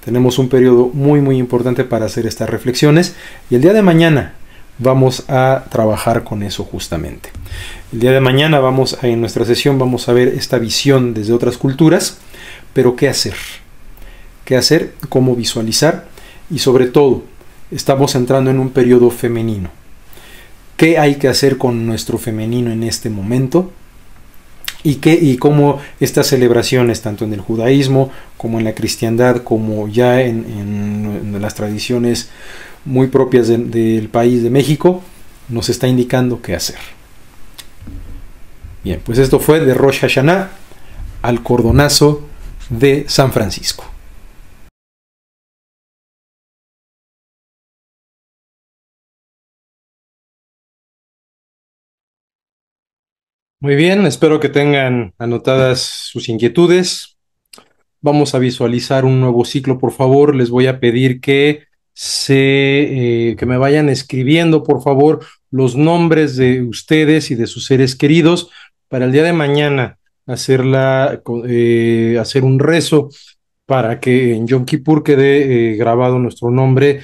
Tenemos un periodo muy muy importante para hacer estas reflexiones y el día de mañana vamos a trabajar con eso justamente. El día de mañana en nuestra sesión vamos a ver esta visión desde otras culturas, pero ¿qué hacer? ¿Qué hacer? ¿Cómo visualizar? Y sobre todo, estamos entrando en un periodo femenino. ¿Qué hay que hacer con nuestro femenino en este momento? Y cómo estas celebraciones, tanto en el judaísmo como en la cristiandad, como ya en las tradiciones muy propias del país de México, nos está indicando qué hacer. Bien, pues esto fue de Rosh Hashanah al cordonazo de San Francisco. Muy bien, espero que tengan anotadas sus inquietudes. Vamos a visualizar un nuevo ciclo, por favor. Les voy a pedir que me vayan escribiendo, por favor, los nombres de ustedes y de sus seres queridos para el día de mañana hacer un rezo para que en Yom Kippur quede grabado nuestro nombre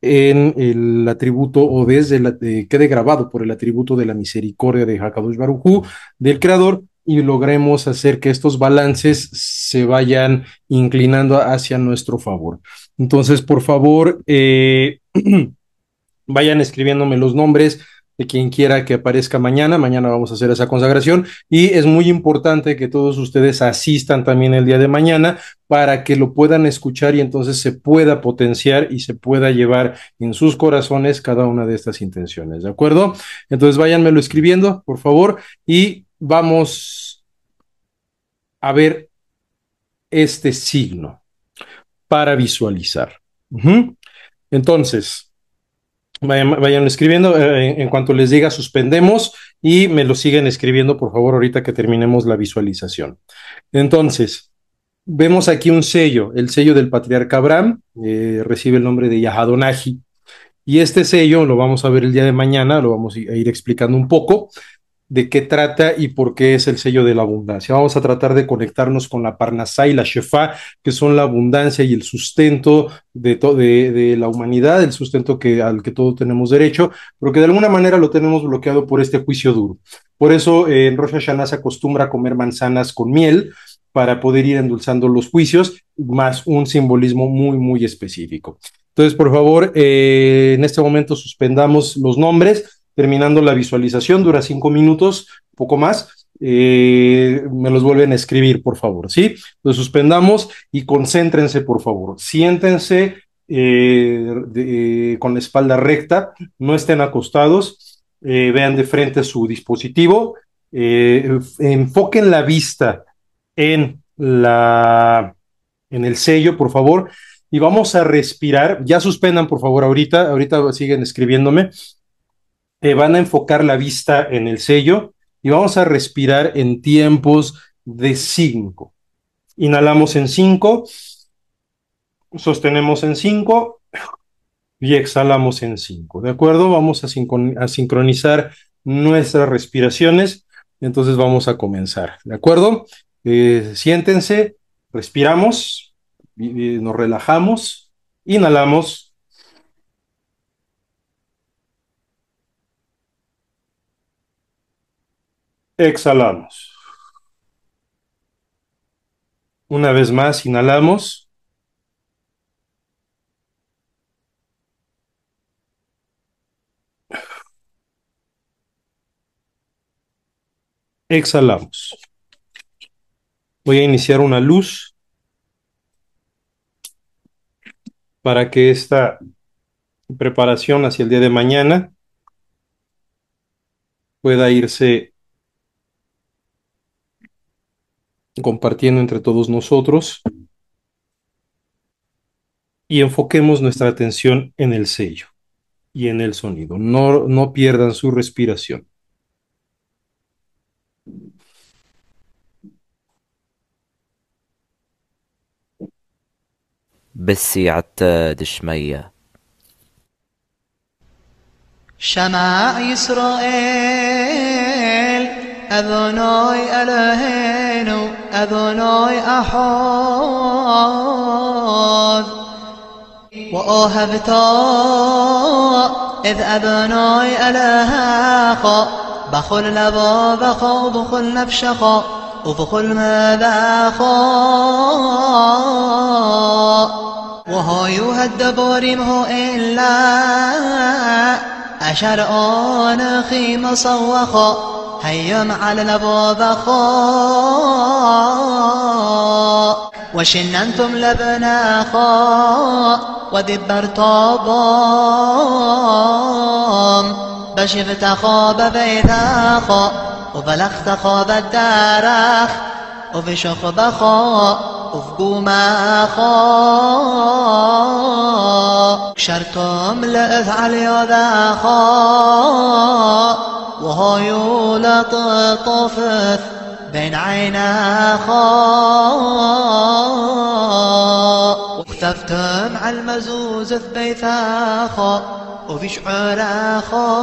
en el atributo quede grabado por el atributo de la misericordia de Hakadosh Baruj Hu, del Creador, y logremos hacer que estos balances se vayan inclinando hacia nuestro favor. Entonces, por favor, vayan escribiéndome los nombres de quien quiera que aparezca mañana. Mañana vamos a hacer esa consagración y es muy importante que todos ustedes asistan también el día de mañana para que lo puedan escuchar y entonces se pueda potenciar y se pueda llevar en sus corazones cada una de estas intenciones. ¿De acuerdo? Entonces váyanmelo escribiendo, por favor, y vamos a ver este signo para visualizar. Entonces, vayan escribiendo. En cuanto les diga, suspendemos y me lo siguen escribiendo, por favor, ahorita que terminemos la visualización. Entonces, vemos aquí un sello, el sello del patriarca Abraham, recibe el nombre de Yahadonahi. Y este sello lo vamos a ver el día de mañana, lo vamos a ir explicando un poco de qué trata y por qué es el sello de la abundancia. Vamos a tratar de conectarnos con la Parnasá y la Shefá, que son la abundancia y el sustento de la humanidad, el sustento al que todos tenemos derecho, pero que de alguna manera lo tenemos bloqueado por este juicio duro. Por eso en Rosh Hashanah se acostumbra a comer manzanas con miel para poder ir endulzando los juicios, más un simbolismo muy, muy específico. Entonces, por favor, en este momento suspendamos los nombres terminando la visualización, dura 5 minutos, poco más. Me los vuelven a escribir, por favor, ¿sí? Los suspendamos y concéntrense, por favor. Siéntense con la espalda recta, no estén acostados, vean de frente su dispositivo, enfoquen la vista en, en el sello, por favor, y vamos a respirar. Ya suspendan, por favor, ahorita siguen escribiéndome. Van a enfocar la vista en el sello y vamos a respirar en tiempos de 5. Inhalamos en 5, sostenemos en 5 y exhalamos en 5. ¿De acuerdo? Vamos a sincronizar nuestras respiraciones. Entonces vamos a comenzar. ¿De acuerdo? Siéntense, respiramos, nos relajamos, inhalamos, exhalamos. Una vez más, inhalamos, exhalamos. Voy a iniciar una luz para que esta preparación hacia el día de mañana pueda irse compartiendo entre todos nosotros y enfoquemos nuestra atención en el sello y en el sonido. No pierdan su respiración. بسي عتاد شمية شمع إسرائيل أذناي ألهينو أذناي أحد وأوهبتا إذ أذناي ألهاقا بخل لبا بخا وبخل نفشقا وبخل مذاقا وهايو هالدباريم هو إلا أشر آنخي مصوخا هيم على لبابخا وشننتم لبناخا ودبر طابام بشفت خاب بيثاخا وبلغت خاب الدارخ وبشخ بخا وفقوما خا شرتم لأفعل يذا خا وهايو لطفث بين عينا خا واختفتم على المزوز بيثا خا وفي شعر خا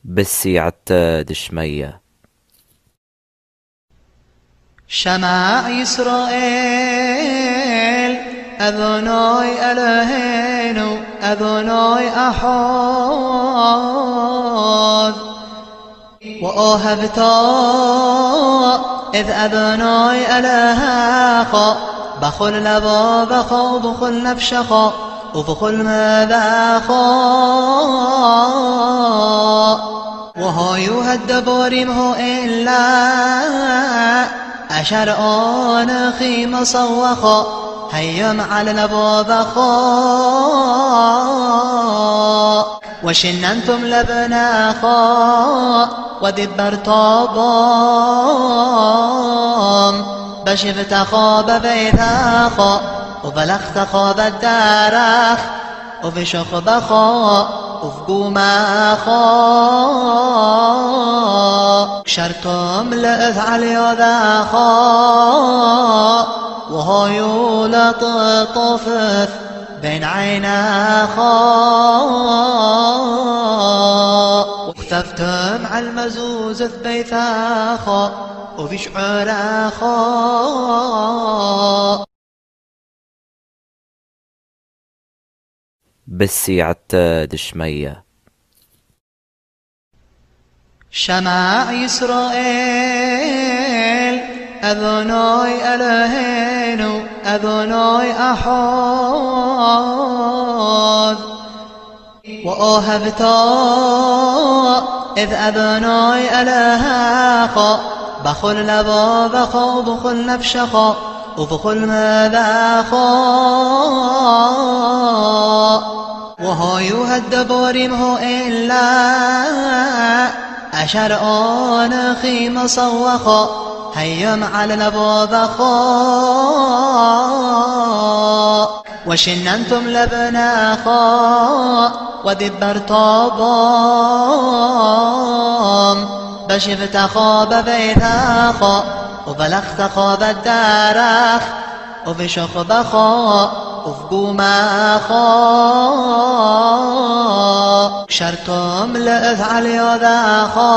بسي عتاد شمية شمع إسرائيل أذناي ألهينو أذناي أحاذ وآهبتا إذ أذناي ألهاقا بخل لبا بخا وبخل نفشخا وبخل مذاخا وهاي هدبوريمه إلا أشر آن خيم صوخا هيم على لبابخا وشننتم لبناخا ودبرت بام بشفت خاب بيثاخا وبلغت خاب الدارخ وفشخ بخا وفقوماخا شرتم لأذعل يذاخا وهايو لطفث بين عيناخا واختفتم على المزوز ثبيثاخا وفي شعراخا بسيعة دشمية شمع إسرائيل أذناي ألهينو أذناي أحاذ وآهبتا إذ أذناي ألهاقا بخل لبا بخا وبخل نفشخا وبخل مذاخا وهاي هدبوريمه إلا أشر آن خيم صوخا هيم على لبابخا وشننتم لبناخا ودبرت بام بشفت خاب بيثاخا وبلغت خاب الدارخ وفشخ بخا وفقوماخا شرتم لأذعل يذاخا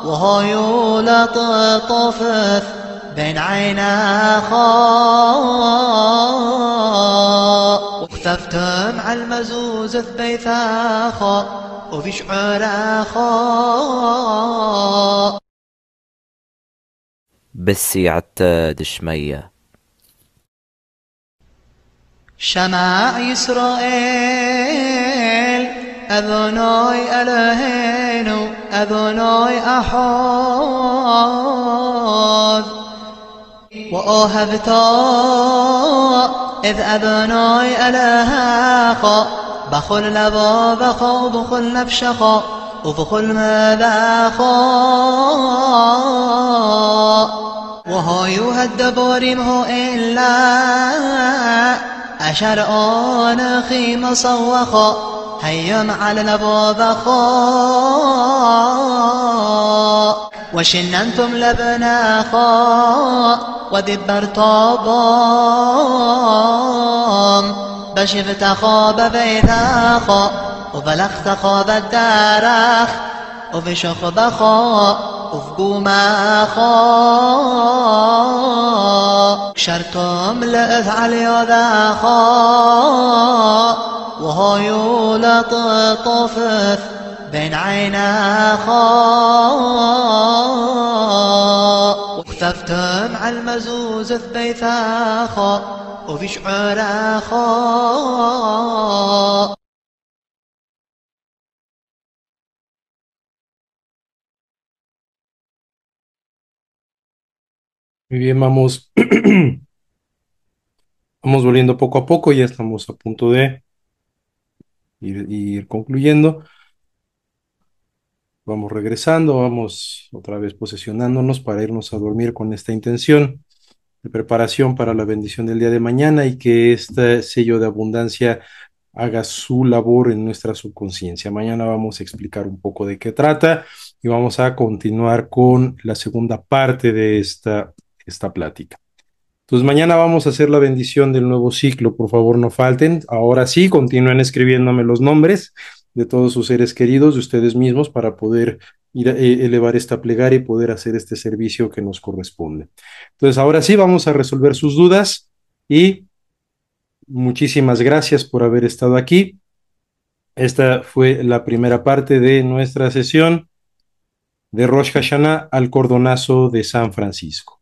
وهايو لطفث بين عيناخا واختفتم على المزوز ثبيثاخا وفي شعراخا بسيعة دشمية شمع إسرائيل أذناي ألهينو أذناي أحاذ وآهبتا إذ أذناي ألهاقا بخل لبا بخا وبخل نفشخا وبخل مذاخا وهاي هدبوريمه إلا أشر آن خيم صوخا هيم على لبابخا وشننتم لبناخا ودبرت بام بشفت خاب بيثاخا وبلغت خاب الدارخ وفشخ بخا وفقوماخا شرتم لأذعل يذاخا وهايو لطفث بين عيناخا واختفتم على المزوز ثبيثاخا وفي شعراخا Muy bien, vamos, vamos volviendo poco a poco, ya estamos a punto de ir concluyendo. Vamos regresando, vamos otra vez posesionándonos para irnos a dormir con esta intención de preparación para la bendición del día de mañana y que este sello de abundancia haga su labor en nuestra subconsciencia. Mañana vamos a explicar un poco de qué trata y vamos a continuar con la segunda parte de esta plática. Entonces mañana vamos a hacer la bendición del nuevo ciclo, por favor no falten. Ahora sí, continúen escribiéndome los nombres de todos sus seres queridos, de ustedes mismos, para poder ir a elevar esta plegaria y poder hacer este servicio que nos corresponde. Entonces ahora sí, vamos a resolver sus dudas y muchísimas gracias por haber estado aquí. Esta fue la primera parte de nuestra sesión de Rosh Hashanah al cordonazo de San Francisco.